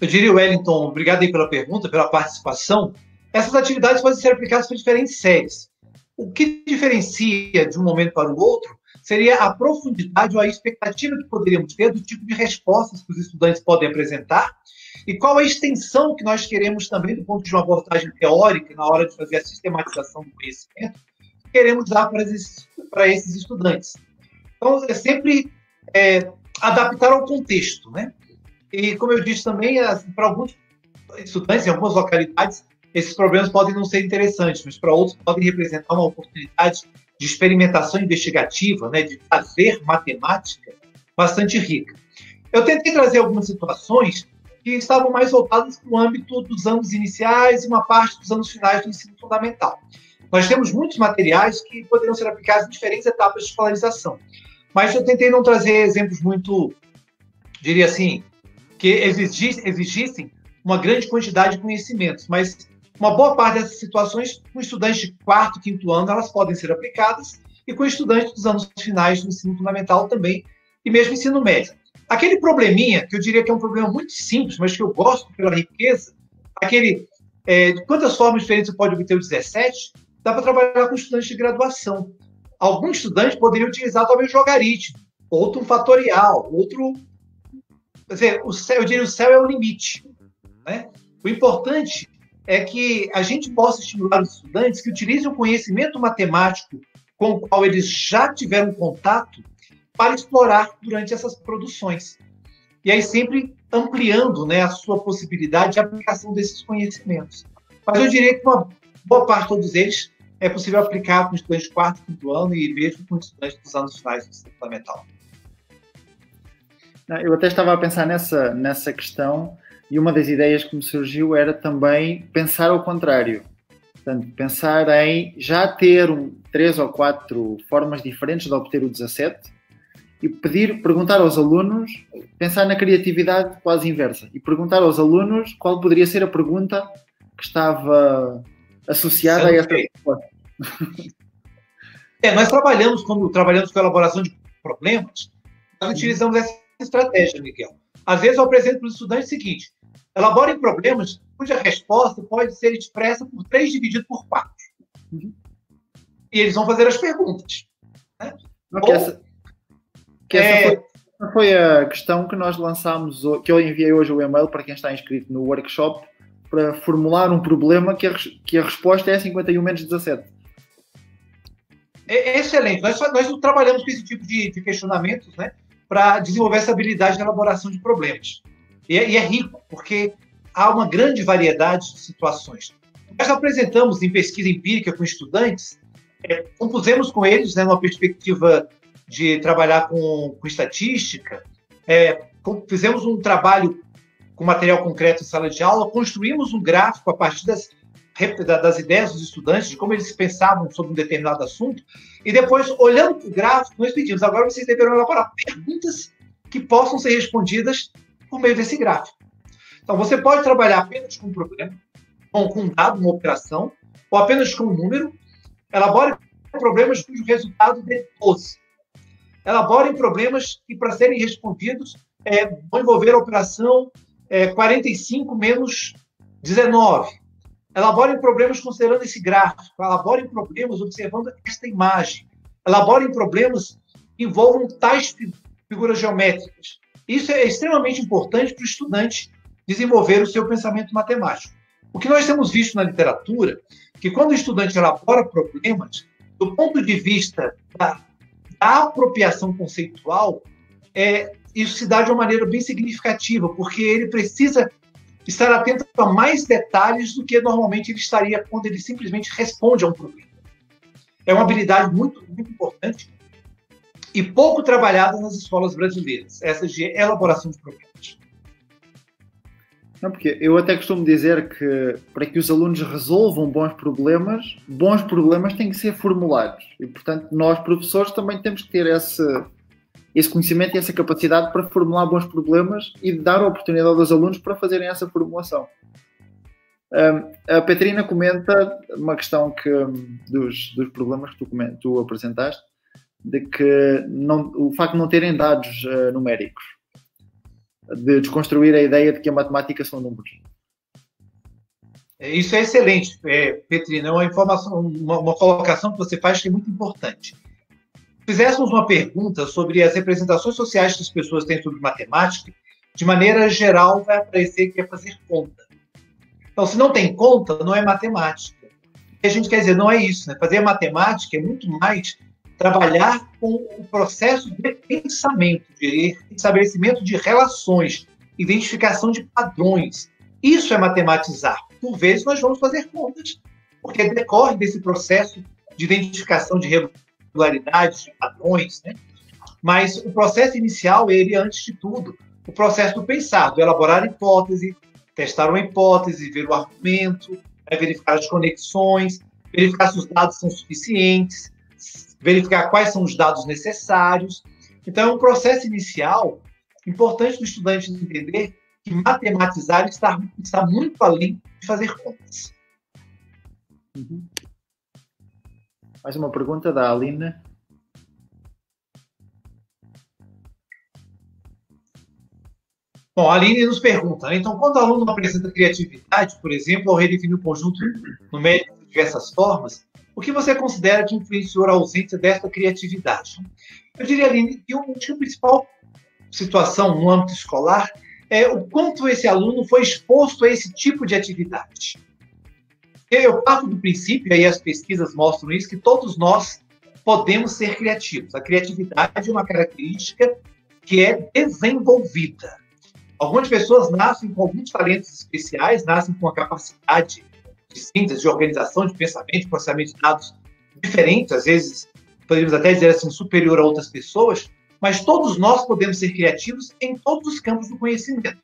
Eu diria, Wellington, obrigado aí pela pergunta, pela participação. Essas atividades podem ser aplicadas para diferentes séries. O que diferencia de um momento para o outro seria a profundidade ou a expectativa que poderíamos ter do tipo de respostas que os estudantes podem apresentar e qual a extensão que nós queremos também, do ponto de uma abordagem teórica, na hora de fazer a sistematização do conhecimento, que queremos dar para esses estudantes. Então, é sempre adaptar ao contexto, né? E, como eu disse também, para alguns estudantes, em algumas localidades, esses problemas podem não ser interessantes, mas para outros podem representar uma oportunidade de experimentação investigativa, né, de fazer matemática bastante rica. Eu tentei trazer algumas situações que estavam mais voltadas para o âmbito dos anos iniciais e uma parte dos anos finais do ensino fundamental. Nós temos muitos materiais que poderiam ser aplicados em diferentes etapas de escolarização, mas eu tentei não trazer exemplos muito, diria assim, que exigissem uma grande quantidade de conhecimentos, mas uma boa parte dessas situações, com estudantes de 4º, 5º ano, elas podem ser aplicadas, e com estudantes dos anos finais do ensino fundamental também, e mesmo ensino médio. Aquele probleminha, que eu diria que é um problema muito simples, mas que eu gosto pela riqueza, de quantas formas diferentes você pode obter o 17, dá para trabalhar com estudantes de graduação. Alguns estudantes poderiam utilizar talvez o logaritmo, outro um fatorial, outro... Quer dizer, eu diria o céu é o limite, né? O importante é que a gente possa estimular os estudantes que utilizem o conhecimento matemático com o qual eles já tiveram contato para explorar durante essas produções. E aí sempre ampliando, né, a sua possibilidade de aplicação desses conhecimentos. Mas eu diria que uma boa parte de todos eles é possível aplicar com estudantes de 4º, 5º ano e mesmo com estudantes dos anos finais do ensino fundamental. Eu até estava a pensar nessa questão, e uma das ideias que me surgiu era também pensar ao contrário. Portanto, pensar em já ter 3 ou 4 formas diferentes de obter o 17 e perguntar aos alunos, pensar na criatividade quase inversa, e perguntar aos alunos qual poderia ser a pergunta que estava associada a essa resposta. Nós quando trabalhamos com a elaboração de problemas, nós utilizamos essa estratégia, Miguel. Às vezes eu apresento para os estudantes o seguinte: elaborem problemas cuja resposta pode ser expressa por 3 dividido por 4. E eles vão fazer as perguntas. Né? Essa foi a questão que nós lançámos, que eu enviei hoje o e-mail para quem está inscrito no workshop, para formular um problema que a resposta é 51 menos 17. É excelente. Nós trabalhamos com esse tipo de questionamentos, né, para desenvolver essa habilidade de elaboração de problemas. E é rico, porque há uma grande variedade de situações. Nós apresentamos em pesquisa empírica com estudantes, compusemos com eles, né, uma perspectiva de trabalhar com estatística, fizemos um trabalho com material concreto em sala de aula, construímos um gráfico a partir das ideias dos estudantes, de como eles pensavam sobre um determinado assunto, e depois, olhando para o gráfico, nós pedimos, agora vocês deverão elaborar perguntas que possam ser respondidas por meio desse gráfico. Então, você pode trabalhar apenas com um problema, com um dado, uma operação, ou apenas com um número. Elabore problemas cujo resultado dê 12. Elaborem problemas que, para serem respondidos, vão envolver a operação 45 menos 19. Elaborem problemas considerando esse gráfico. Elaborem problemas observando esta imagem. Elaborem problemas que envolvam tais figuras geométricas. Isso é extremamente importante para o estudante desenvolver o seu pensamento matemático. O que nós temos visto na literatura, que quando o estudante elabora problemas, do ponto de vista da apropriação conceitual, isso se dá de uma maneira bem significativa, porque ele precisa estar atento a mais detalhes do que normalmente ele estaria quando ele simplesmente responde a um problema. É uma habilidade muito, muito importante e pouco trabalhada nas escolas brasileiras, essa de elaboração de problemas. Não, porque eu até costumo dizer que para que os alunos resolvam bons problemas têm que ser formulados. E, portanto, nós, professores, também temos que ter esse conhecimento e essa capacidade para formular bons problemas e dar a oportunidade aos alunos para fazerem essa formulação. A Petrina comenta uma questão dos problemas que tu apresentaste, de que o facto de não terem dados numéricos, de desconstruir a ideia de que a matemática são números. Isso é excelente, Petrina. É uma informação, uma colocação que você faz que é muito importante. Se fizéssemos uma pergunta sobre as representações sociais que as pessoas têm sobre matemática, de maneira geral vai aparecer que é fazer conta. Então, se não tem conta, não é matemática. O que a gente quer dizer, não é isso, né? Fazer matemática é muito mais trabalhar com o processo de pensamento, de estabelecimento de relações, identificação de padrões. Isso é matematizar. Por vezes, nós vamos fazer contas, porque decorre desse processo de identificação de regularidades, de padrões, né? Mas o processo inicial, ele, antes de tudo, o processo do pensar, do elaborar a hipótese, testar uma hipótese, ver o argumento, verificar as conexões, verificar se os dados são suficientes, verificar quais são os dados necessários. Então, é um processo inicial importante do estudante entender que matematizar está muito além de fazer contas. Mais uma pergunta da Aline. Bom, a Aline nos pergunta, né? Então, quando o aluno apresenta criatividade, por exemplo, ao redefinir o conjunto numérico de diversas formas, o que você considera que influenciou a ausência dessa criatividade? Eu diria, Aline, que a principal situação no âmbito escolar é o quanto esse aluno foi exposto a esse tipo de atividade. Eu parto do princípio, e aí as pesquisas mostram isso, que todos nós podemos ser criativos. A criatividade é uma característica que é desenvolvida. Algumas pessoas nascem com alguns talentos especiais, nascem com a capacidade de síntese, de organização, de pensamento, de processamento de dados diferentes, às vezes, poderíamos até dizer assim, superior a outras pessoas, mas todos nós podemos ser criativos em todos os campos do conhecimento.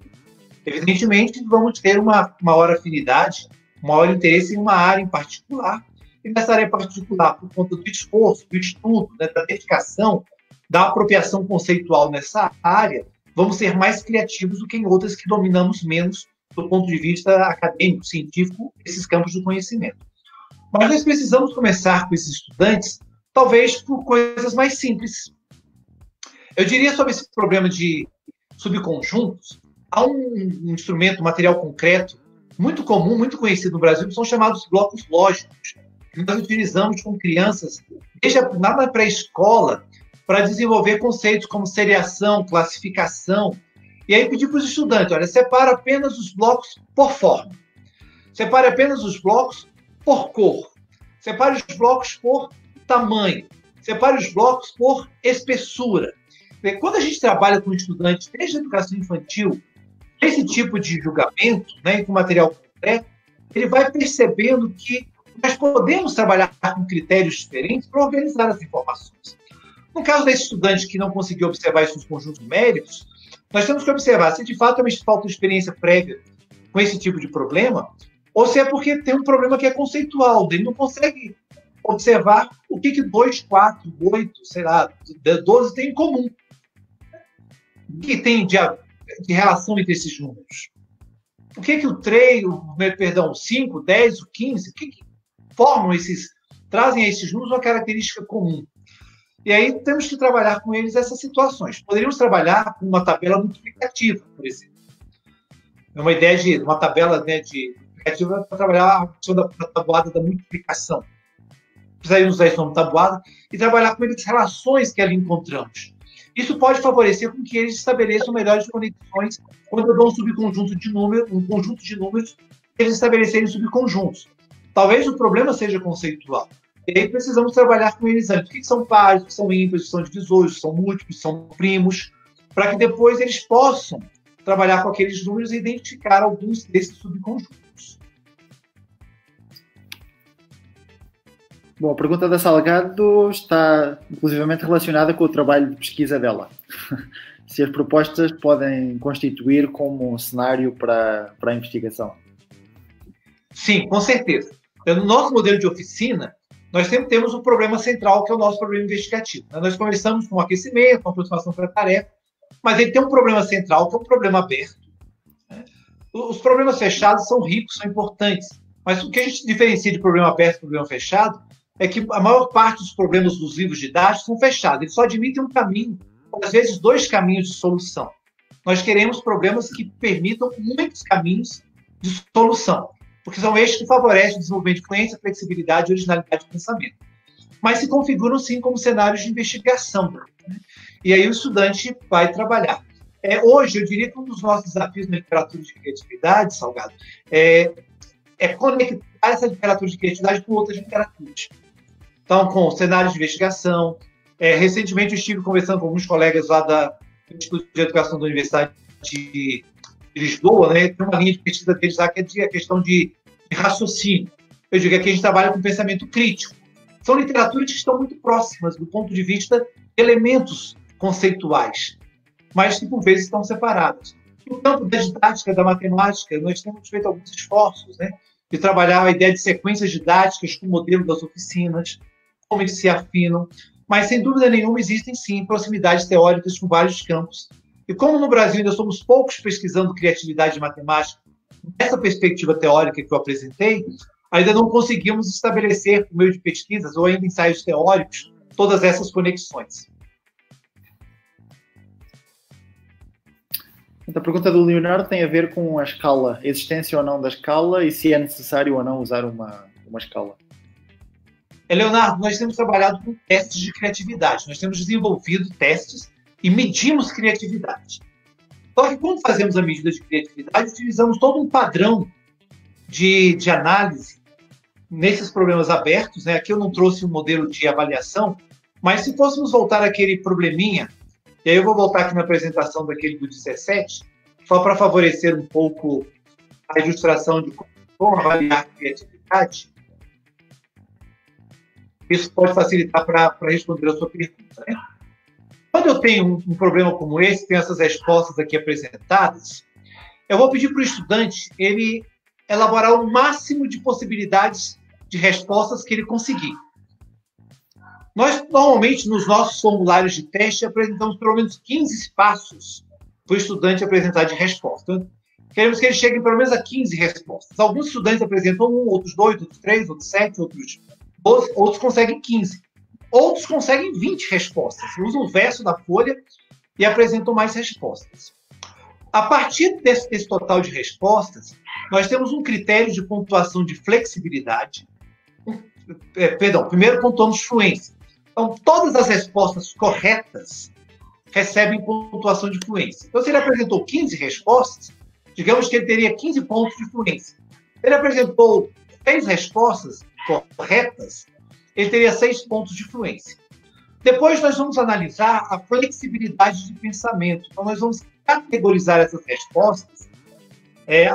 Evidentemente, vamos ter uma maior afinidade, um maior interesse em uma área em particular, e nessa área particular, por conta do esforço, do estudo, né, da dedicação, da apropriação conceitual nessa área, vamos ser mais criativos do que em outras que dominamos menos do ponto de vista acadêmico, científico, esses campos do conhecimento. Mas nós precisamos começar com esses estudantes, talvez por coisas mais simples. Eu diria sobre esse problema de subconjuntos, há um instrumento, um material concreto, muito comum, muito conhecido no Brasil, que são chamados blocos lógicos, que nós utilizamos com crianças, desde na pré-escola, para desenvolver conceitos como seriação, classificação. E aí pedir para os estudantes, olha, separa apenas os blocos por forma. Separe apenas os blocos por cor. Separe os blocos por tamanho. Separe os blocos por espessura. Quando a gente trabalha com estudantes, desde a educação infantil, esse tipo de julgamento, né, com material concreto, ele vai percebendo que nós podemos trabalhar com critérios diferentes para organizar as informações. No caso desse estudante que não conseguiu observar esses conjuntos numéricos, nós temos que observar se de fato é uma falta de experiência prévia com esse tipo de problema, ou se é porque tem um problema que é conceitual, ele não consegue observar o que 2, 4, 8, sei lá, 12 tem em comum. O que tem de relação entre esses números? O que o 3, o 5, 10, o 15, o que formam trazem a esses números uma característica comum? E aí temos que trabalhar com eles essas situações. Poderíamos trabalhar com uma tabela multiplicativa, por exemplo. É uma ideia de uma tabela, né, de multiplicativa para trabalhar a questão da tabuada da multiplicação. Precisaríamos usar isso como tabuada e trabalhar com eles as relações que ali encontramos. Isso pode favorecer com que eles estabeleçam melhores conexões quando eu dou um subconjunto de números, um conjunto de números, eles estabelecerem subconjuntos. Talvez o problema seja conceitual. E aí precisamos trabalhar com eles antes. O que são pares, o que são ímpares, o que são divisores, o que são múltiplos, o que são primos, para que depois eles possam trabalhar com aqueles números e identificar alguns desses subconjuntos. Bom, a pergunta da Salgado está inclusivamente relacionada com o trabalho de pesquisa dela. Se as propostas podem constituir como um cenário para a investigação. Sim, com certeza. No nosso modelo de oficina, nós sempre temos um problema central, que é o nosso problema investigativo. Nós começamos com o aquecimento, com a aproximação para a tarefa, mas ele tem um problema central, que é um problema aberto. Os problemas fechados são ricos, são importantes, mas o que a gente diferencia de problema aberto e problema fechado é que a maior parte dos problemas dos livros didáticos são fechados. Eles só admitem um caminho, às vezes 2 caminhos de solução. Nós queremos problemas que permitam muitos caminhos de solução, porque são estes que favorecem o desenvolvimento de fluência, flexibilidade e originalidade de pensamento. Mas se configuram, sim, como cenários de investigação. E aí o estudante vai trabalhar. Hoje, eu diria que um dos nossos desafios na literatura de criatividade, Salgado, é conectar essa literatura de criatividade com outras literaturas. Então, com cenários de investigação. Recentemente, eu estive conversando com alguns colegas lá do Instituto de Educação da Universidade de Lisboa, né? Tem uma linha de pesquisa deles lá que é a questão de raciocínio. Eu digo que aqui a gente trabalha com pensamento crítico. São literaturas que estão muito próximas do ponto de vista de elementos conceituais, mas que, por vezes, estão separadas. No campo da didática, da matemática, nós temos feito alguns esforços, né, de trabalhar a ideia de sequências didáticas com o modelo das oficinas, como eles se afinam, mas, sem dúvida nenhuma, existem, sim, proximidades teóricas com vários campos. E como no Brasil ainda somos poucos pesquisando criatividade e matemática, nessa perspectiva teórica que eu apresentei, ainda não conseguimos estabelecer, por meio de pesquisas ou ainda ensaios teóricos, todas essas conexões. A pergunta do Leonardo tem a ver com a escala, a existência ou não da escala e se é necessário ou não usar uma escala. Leonardo, nós temos trabalhado com testes de criatividade, nós temos desenvolvido testes e medimos criatividade. Só que quando fazemos a medida de criatividade, utilizamos todo um padrão de análise nesses problemas abertos, né? Aqui eu não trouxe um modelo de avaliação, mas se fôssemos voltar àquele probleminha, e aí eu vou voltar aqui na apresentação daquele do 17, só para favorecer um pouco a ilustração de como avaliar a criatividade. Isso pode facilitar para responder a sua pergunta, né? Quando eu tenho um problema como esse, tenho essas respostas aqui apresentadas, eu vou pedir para o estudante ele elaborar o máximo de possibilidades de respostas que ele conseguir. Nós, normalmente, nos nossos formulários de teste, apresentamos pelo menos 15 espaços para o estudante apresentar de resposta. Então, queremos que ele chegue pelo menos a 15 respostas. Alguns estudantes apresentam 1, outros 2, outros 3, outros 7, outros 12, outros conseguem 15. Outros conseguem 20 respostas. Usam o verso da folha e apresentam mais respostas. A partir desse total de respostas, nós temos um critério de pontuação de flexibilidade. Primeiro pontuamos fluência. Então, todas as respostas corretas recebem pontuação de fluência. Então, se ele apresentou 15 respostas, digamos que ele teria 15 pontos de fluência. Se ele apresentou 6 respostas corretas, ele teria 6 pontos de fluência. Depois, nós vamos analisar a flexibilidade de pensamento. Então, nós vamos categorizar essas respostas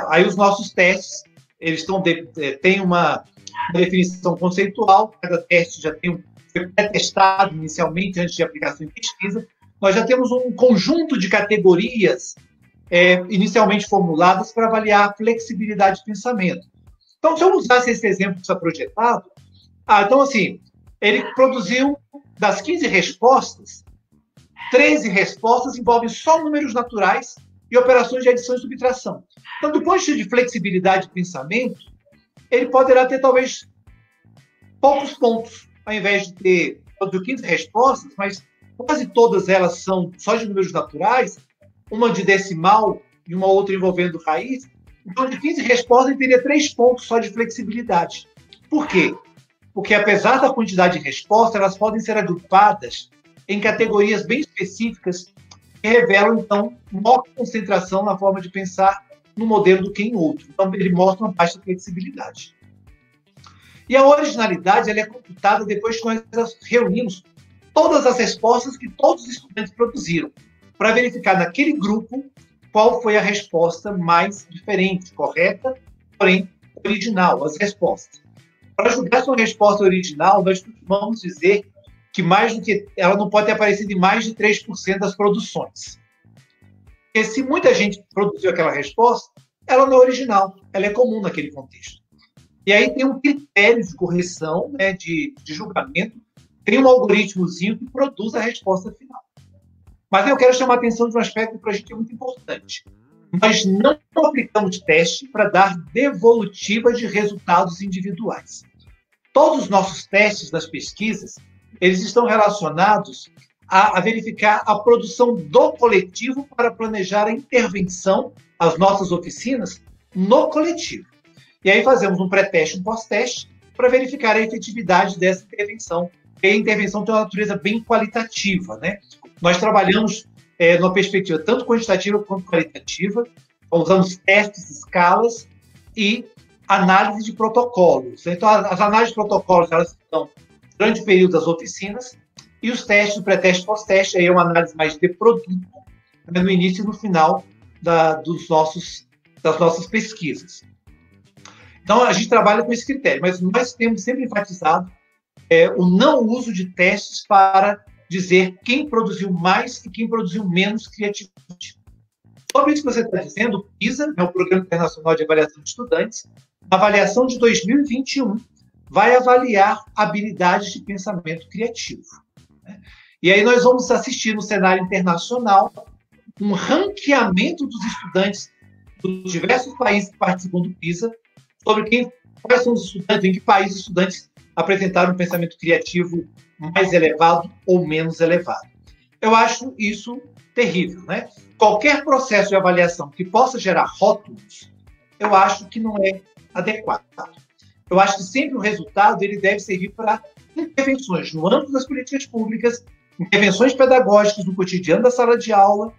Aí os nossos testes, eles têm uma definição conceitual, cada teste já foi pré-testado inicialmente, antes de aplicação em pesquisa. Nós já temos um conjunto de categorias inicialmente formuladas para avaliar a flexibilidade de pensamento. Então, se eu usasse esse exemplo que está projetado, então, assim, ele produziu, das 15 respostas, 13 respostas envolvem só números naturais e operações de adição e subtração. Então, do ponto de vista de flexibilidade de pensamento, ele poderá ter, talvez, poucos pontos, ao invés de ter 15 respostas, mas quase todas elas são só de números naturais, uma de decimal e uma outra envolvendo raiz. Então, de 15 respostas, ele teria 3 pontos só de flexibilidade. Por quê? Porque, apesar da quantidade de respostas, elas podem ser agrupadas em categorias bem específicas que revelam, então, maior concentração na forma de pensar no modelo do que em outro. Então, ele mostra uma baixa flexibilidade. E a originalidade ela é computada depois que nós reunimos todas as respostas que todos os estudantes produziram, para verificar naquele grupo qual foi a resposta mais diferente, correta, porém original, as respostas. Para julgar se uma resposta original, nós vamos dizer que ela não pode ter aparecido em mais de 3% das produções. Porque se muita gente produziu aquela resposta, ela não é original, ela é comum naquele contexto. E aí tem um critério de correção, né, de julgamento, tem um algoritmozinho que produz a resposta final. Mas eu quero chamar a atenção de um aspecto que para a gente é muito importante. Nós não aplicamos teste para dar devolutiva de resultados individuais. Todos os nossos testes das pesquisas, eles estão relacionados a verificar a produção do coletivo para planejar a intervenção, as nossas oficinas, no coletivo. E aí fazemos um pré-teste e um pós-teste para verificar a efetividade dessa intervenção. E a intervenção tem uma natureza bem qualitativa, né? Nós trabalhamos numa perspectiva tanto quantitativa quanto qualitativa, usamos testes, escalas e análise de protocolos. Então, as análises de protocolos, elas estão durante o período das oficinas, e os testes, o pré-teste e pós-teste, aí é uma análise mais de produto, né, no início e no final das nossas pesquisas. Então, a gente trabalha com esse critério, mas nós temos sempre enfatizado o não uso de testes para dizer quem produziu mais e quem produziu menos criatividade. Sobre isso que você está dizendo, o PISA, né, o Programa Internacional de Avaliação de Estudantes, a avaliação de 2021 vai avaliar habilidades de pensamento criativo. Né? E aí nós vamos assistir no cenário internacional um ranqueamento dos estudantes dos diversos países que participam do PISA sobre quais são os estudantes, em que país os estudantes apresentaram um pensamento criativo mais elevado ou menos elevado. Eu acho isso terrível, né? Qualquer processo de avaliação que possa gerar rótulos, eu acho que não é adequado. Eu acho que sempre o resultado ele deve servir para intervenções no âmbito das políticas públicas, intervenções pedagógicas no cotidiano da sala de aula,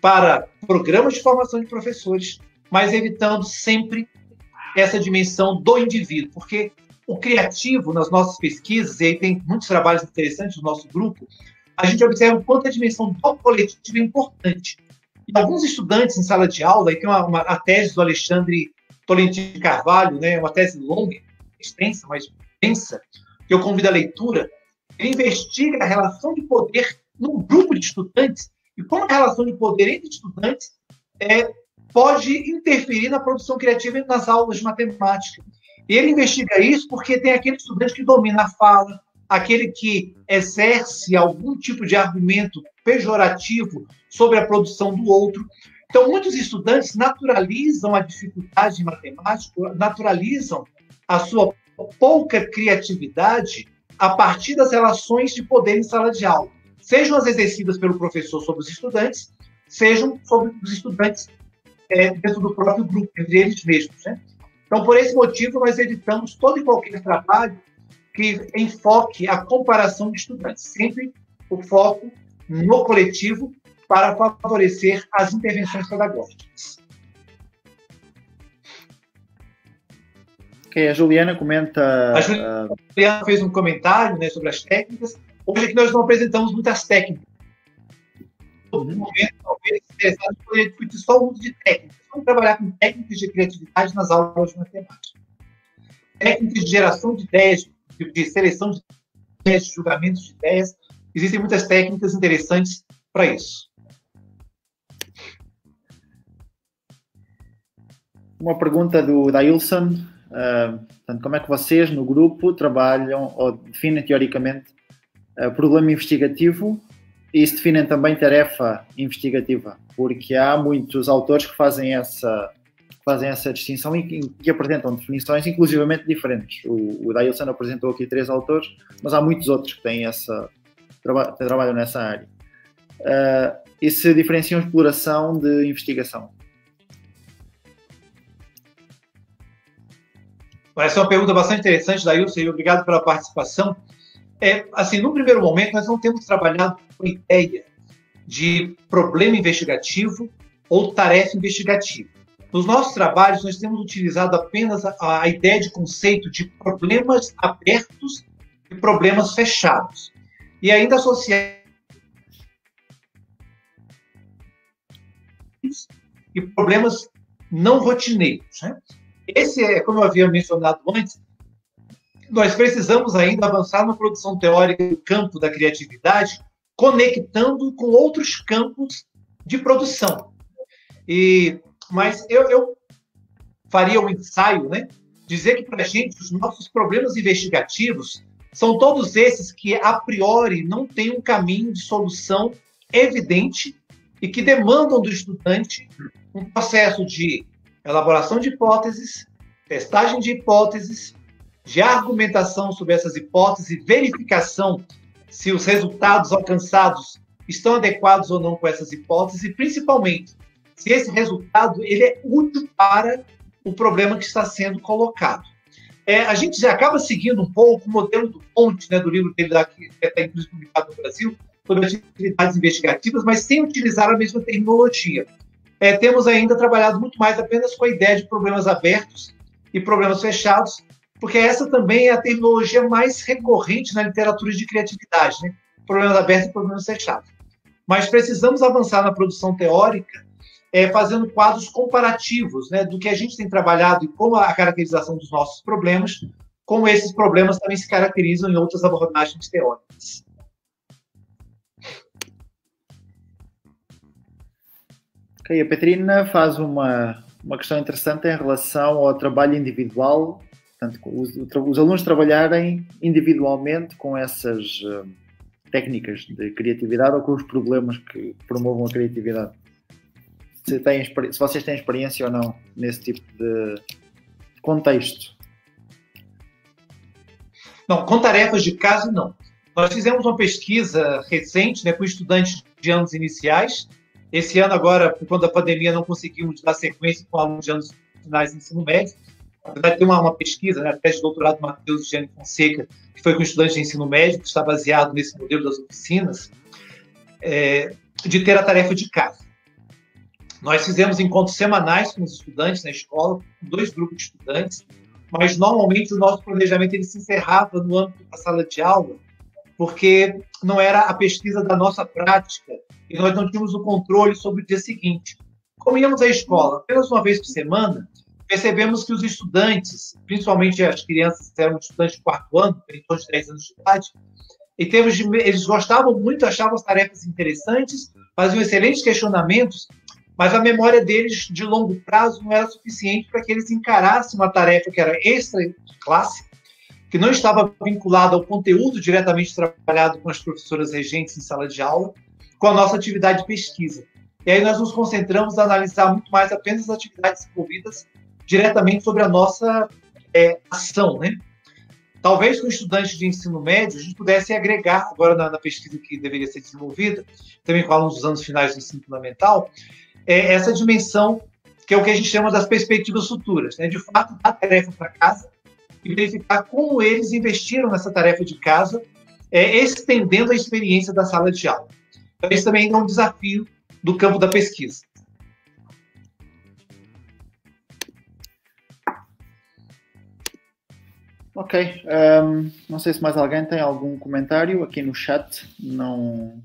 para programas de formação de professores, mas evitando sempre essa dimensão do indivíduo, porque o criativo, nas nossas pesquisas, e aí tem muitos trabalhos interessantes do nosso grupo, a gente observa o quanto a dimensão do coletivo é importante. E alguns estudantes em sala de aula, e tem a tese do Alexandre Tolentino Carvalho, né, uma tese longa, extensa, mas densa, que eu convido à leitura, ele investiga a relação de poder num grupo de estudantes e como a relação de poder entre estudantes pode interferir na produção criativa nas aulas de matemática. E ele investiga isso porque tem aquele estudante que domina a fala, aquele que exerce algum tipo de argumento pejorativo sobre a produção do outro. Então, muitos estudantes naturalizam a dificuldade em matemática, naturalizam a sua pouca criatividade a partir das relações de poder em sala de aula, sejam as exercidas pelo professor sobre os estudantes, sejam sobre os estudantes dentro do próprio grupo, entre eles mesmos, né? Então, por esse motivo, nós evitamos todo e qualquer trabalho que enfoque a comparação de estudantes, sempre o foco no coletivo para favorecer as intervenções pedagógicas. Okay, a Juliana comenta... A Juliana fez um comentário, né, sobre as técnicas. Hoje aqui nós não apresentamos muitas técnicas. No momento, talvez, interessados poderiam discutir só o uso de técnicas. Vamos trabalhar com técnicas de criatividade nas aulas de matemática. Técnicas de geração de ideias, de seleção de ideias, de julgamentos de ideias. Existem muitas técnicas interessantes para isso. Uma pergunta do Dailson. Portanto, como é que vocês, no grupo, trabalham ou definem teoricamente problema investigativo e se definem também tarefa investigativa? Porque há muitos autores que fazem essa distinção e que apresentam definições inclusivamente diferentes. O Dailson apresentou aqui 3 autores, mas há muitos outros que têm trabalham nessa área. E se diferenciam exploração de investigação? Essa é uma pergunta bastante interessante, Dailson, e obrigado pela participação. Assim, no primeiro momento, nós não temos trabalhado com a ideia de problema investigativo ou tarefa investigativa. Nos nossos trabalhos, nós temos utilizado apenas a ideia de conceito de problemas abertos e problemas fechados. E ainda associados e problemas não rotineiros, né? Esse é, como eu havia mencionado antes, nós precisamos ainda avançar na produção teórica do campo da criatividade, conectando com outros campos de produção. Mas eu faria um ensaio, né? Dizer que, para a gente, os nossos problemas investigativos são todos esses que, a priori, não têm um caminho de solução evidente e que demandam do estudante um processo de elaboração de hipóteses, testagem de hipóteses, de argumentação sobre essas hipóteses, verificação se os resultados alcançados estão adequados ou não com essas hipóteses e, principalmente, se esse resultado ele é útil para o problema que está sendo colocado. A gente já acaba seguindo um pouco o modelo do Ponte, né, do livro dele que está inclusive publicado no Brasil, sobre atividades investigativas, mas sem utilizar a mesma terminologia. Temos ainda trabalhado muito mais apenas com a ideia de problemas abertos e problemas fechados, porque essa também é a terminologia mais recorrente na literatura de criatividade, né? Problemas abertos e problemas fechados. Mas precisamos avançar na produção teórica, fazendo quadros comparativos, né, do que a gente tem trabalhado e como a caracterização dos nossos problemas, como esses problemas também se caracterizam em outras abordagens teóricas. Ok, a Petrina faz uma questão interessante em relação ao trabalho individual, portanto, os alunos trabalharem individualmente com essas técnicas de criatividade ou com os problemas que promovam a criatividade. Se vocês têm experiência ou não nesse tipo de contexto. Não, com tarefas de caso, não. Nós fizemos uma pesquisa recente, né, com estudantes de anos iniciais. Esse ano, agora, por conta da pandemia, não conseguimos dar sequência com alunos de anos finais de ensino médio. Na verdade, tem uma pesquisa, né, a tese de doutorado do Matheus Gianni Fonseca, que foi com estudantes de ensino médio, que está baseado nesse modelo das oficinas, de ter a tarefa de casa. Nós fizemos encontros semanais com os estudantes na escola, com 2 grupos de estudantes, mas normalmente o nosso planejamento ele se encerrava no âmbito da sala de aula, porque não era a pesquisa da nossa prática e nós não tínhamos o controle sobre o dia seguinte. Como íamos à escola apenas uma vez por semana, percebemos que os estudantes, principalmente as crianças que eram estudantes de 4º ano, em torno de 10 anos de idade, eles gostavam muito, achavam as tarefas interessantes, faziam excelentes questionamentos, mas a memória deles de longo prazo não era suficiente para que eles encarassem uma tarefa que era extra classe, que não estava vinculada ao conteúdo diretamente trabalhado com as professoras regentes em sala de aula, com a nossa atividade de pesquisa. E aí nós nos concentramos a analisar muito mais apenas as atividades envolvidas diretamente sobre a nossa ação, né? Talvez com estudantes de ensino médio a gente pudesse agregar, agora na pesquisa que deveria ser desenvolvida, também com alunos dos anos finais do ensino fundamental, essa dimensão que é o que a gente chama das perspectivas futuras, né? De fato, dar tarefa para casa e verificar como eles investiram nessa tarefa de casa, estendendo a experiência da sala de aula. Então, esse também é um desafio do campo da pesquisa. Ok. Não sei se mais alguém tem algum comentário aqui no chat. Não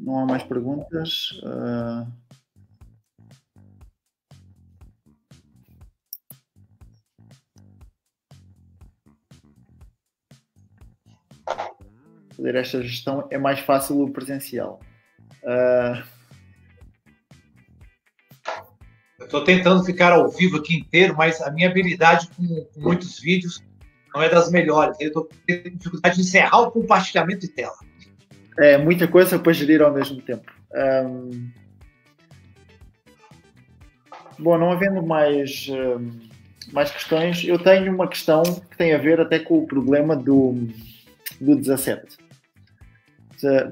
Não há mais perguntas. Fazer esta gestão é mais fácil o presencial. Eu estou tentando ficar ao vivo aqui inteiro, mas a minha habilidade com muitos vídeos não é das melhores. Eu estou tendo dificuldade de encerrar o compartilhamento de tela. É muita coisa para gerir ao mesmo tempo. Bom, não havendo mais questões, eu tenho uma questão que tem a ver até com o problema do 17.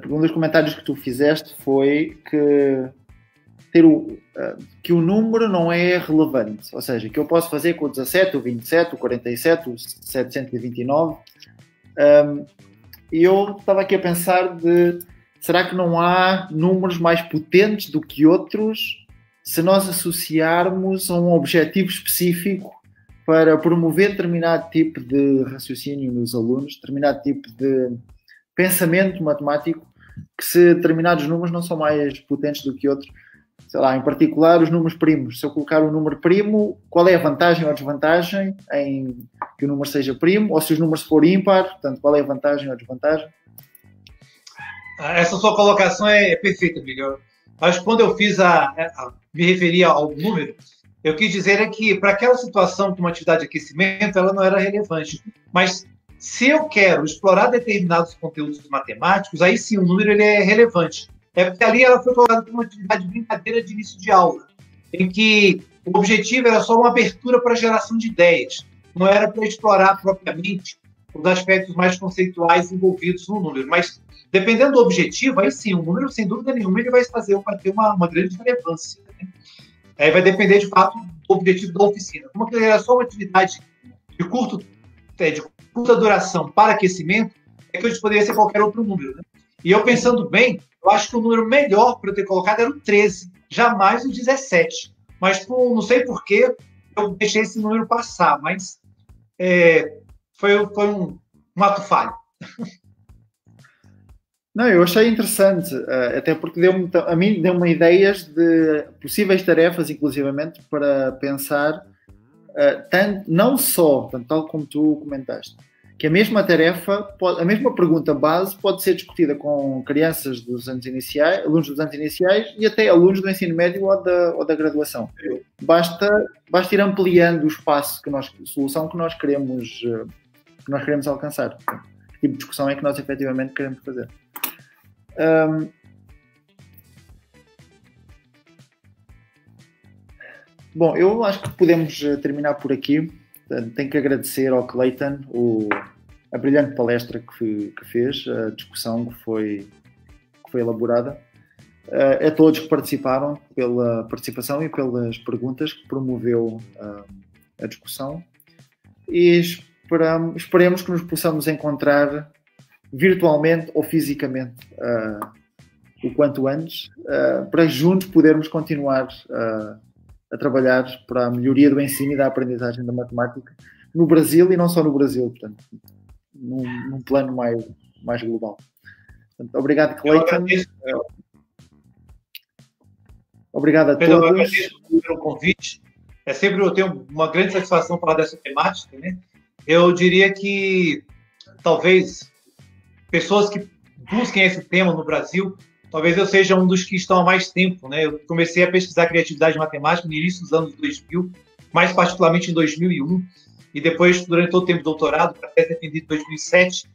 Um dos comentários que tu fizeste foi que o número não é relevante, ou seja, que eu posso fazer com o 17, o 27, o 47, o 729. E eu estava aqui a pensar será que não há números mais potentes do que outros se nós associarmos a um objetivo específico para promover determinado tipo de raciocínio nos alunos, determinado tipo de pensamento matemático, que se determinados números não são mais potentes do que outros. Sei lá, em particular os números primos. Se eu colocar um número primo, qual é a vantagem ou a desvantagem em que o número seja primo? Ou se os números forem ímpar, portanto, qual é a vantagem ou a desvantagem? Essa sua colocação é perfeita, Miguel. Mas quando eu me referia ao número, eu quis dizer que para aquela situação de uma atividade de aquecimento, ela não era relevante. Mas se eu quero explorar determinados conteúdos matemáticos, aí sim o número ele é relevante. É porque ali ela foi colocada como uma atividade de brincadeira de início de aula, em que o objetivo era só uma abertura para a geração de ideias, não era para explorar propriamente os aspectos mais conceituais envolvidos no número. Mas, dependendo do objetivo, aí sim, o número, sem dúvida nenhuma, ele vai ter uma grande relevância. Né? Aí vai depender, de fato, do objetivo da oficina. Como que era só uma atividade de curta duração para aquecimento, é que hoje poderia ser qualquer outro número. Né? E eu pensando bem, eu acho que o número melhor para eu ter colocado era o 13, jamais o 17. Mas não sei por que eu deixei esse número passar, mas foi um ato falho. Não, eu achei interessante, até porque a mim deu-me ideias de possíveis tarefas, inclusivamente, para pensar, não só, tal como tu comentaste, que a mesma tarefa, a mesma pergunta base pode ser discutida com crianças dos anos iniciais, alunos dos anos iniciais e até alunos do ensino médio ou da graduação. Basta ir ampliando o espaço solução que nós queremos alcançar. Que tipo de discussão é que nós efetivamente queremos fazer. Bom, eu acho que podemos terminar por aqui. Tenho que agradecer ao Clayton a brilhante palestra que fez, a discussão que foi elaborada, a todos que participaram pela participação e pelas perguntas que promoveu a discussão, e esperemos que nos possamos encontrar virtualmente ou fisicamente o quanto antes, para juntos podermos continuar a trabalhar para a melhoria do ensino e da aprendizagem da matemática no Brasil, e não só no Brasil, portanto, num plano mais global. Portanto, obrigado, Clayton. Obrigado a todos. Eu agradeço pelo convite. Eu tenho uma grande satisfação falar dessa temática, né? Eu diria que talvez pessoas que busquem esse tema no Brasil, talvez eu seja um dos que estão há mais tempo, né? Eu comecei a pesquisar criatividade matemática no início dos anos 2000, mais particularmente em 2001, e depois, durante todo o tempo do doutorado, até defendido em 2007.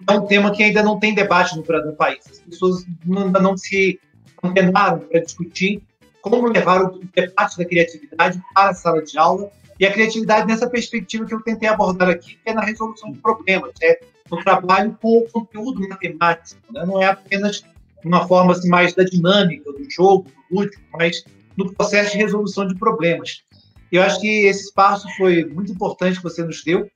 É um tema que ainda não tem debate no país. As pessoas ainda não se antenaram para discutir como levar o debate da criatividade para a sala de aula, e a criatividade nessa perspectiva que eu tentei abordar aqui, que é na resolução de problemas, no trabalho com o conteúdo matemático, né? Não é apenas uma forma assim, mais da dinâmica do jogo, do lúdico, mas no processo de resolução de problemas. Eu acho que esse espaço foi muito importante que você nos deu.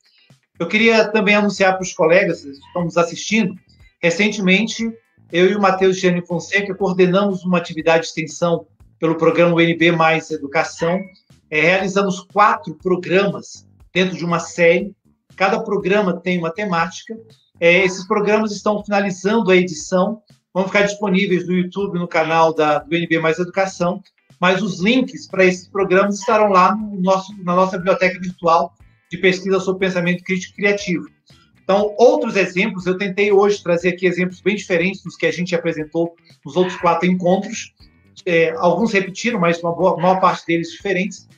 Eu queria também anunciar para os colegas que estão nos assistindo, recentemente, eu e o Matheus Gianni Fonseca coordenamos uma atividade de extensão pelo programa UNB Mais Educação, realizamos 4 programas dentro de uma série. Cada programa tem uma temática. Esses programas estão finalizando a edição vão ficar disponíveis no YouTube, no canal do NB Mais Educação, mas os links para esses programas estarão lá na nossa biblioteca virtual de pesquisa sobre pensamento crítico e criativo. Então, outros exemplos, eu tentei hoje trazer aqui exemplos bem diferentes dos que a gente apresentou nos outros 4 encontros. Alguns repetiram, mas maior parte deles diferentes,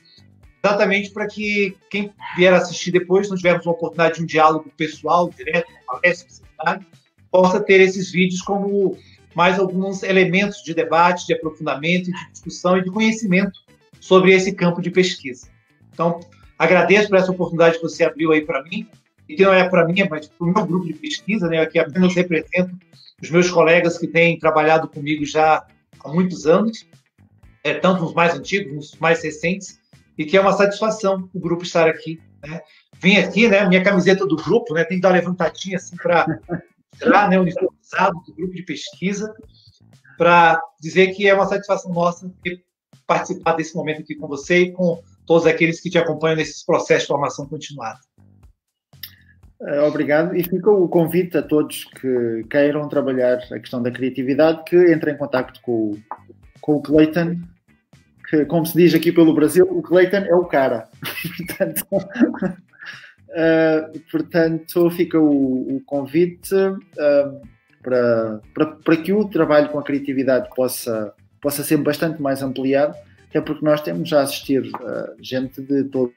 exatamente para que quem vier assistir depois, se não tivermos uma oportunidade de um diálogo pessoal, direto, uma palestra, seminário, possa ter esses vídeos como mais alguns elementos de debate, de aprofundamento, de discussão e de conhecimento sobre esse campo de pesquisa. Então, agradeço por essa oportunidade que você abriu aí para mim, e que não é para mim, mas para o meu grupo de pesquisa, né? Eu aqui apenas represento os meus colegas que têm trabalhado comigo já há muitos anos, tanto os mais antigos, os mais recentes, e que é uma satisfação o grupo estar aqui, né? Vim aqui, né? Minha camiseta do grupo, né? Tem que dar uma levantadinha assim para mostrar, né? Uniformizado do grupo de pesquisa, para dizer que é uma satisfação nossa ter participado desse momento aqui com você e com todos aqueles que te acompanham nesses processos de formação continuada. Obrigado. E fica o convite a todos que queiram trabalhar a questão da criatividade, que entrem em contacto com o Clayton, que, como se diz aqui pelo Brasil, o Clayton é o cara. Portanto, fica o convite para que o trabalho com a criatividade possa ser bastante mais ampliado, até porque nós temos já a assistir gente de todo.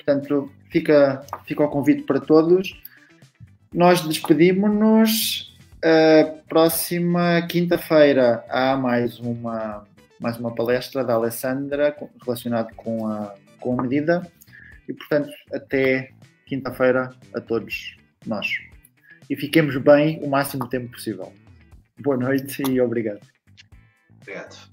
Portanto, fica o convite para todos. Nós despedimos-nos. Próxima quinta-feira há mais uma palestra da Alessandra relacionada com a medida. E, portanto, até quinta-feira a todos nós. E fiquemos bem o máximo tempo possível. Boa noite e obrigado. Obrigado.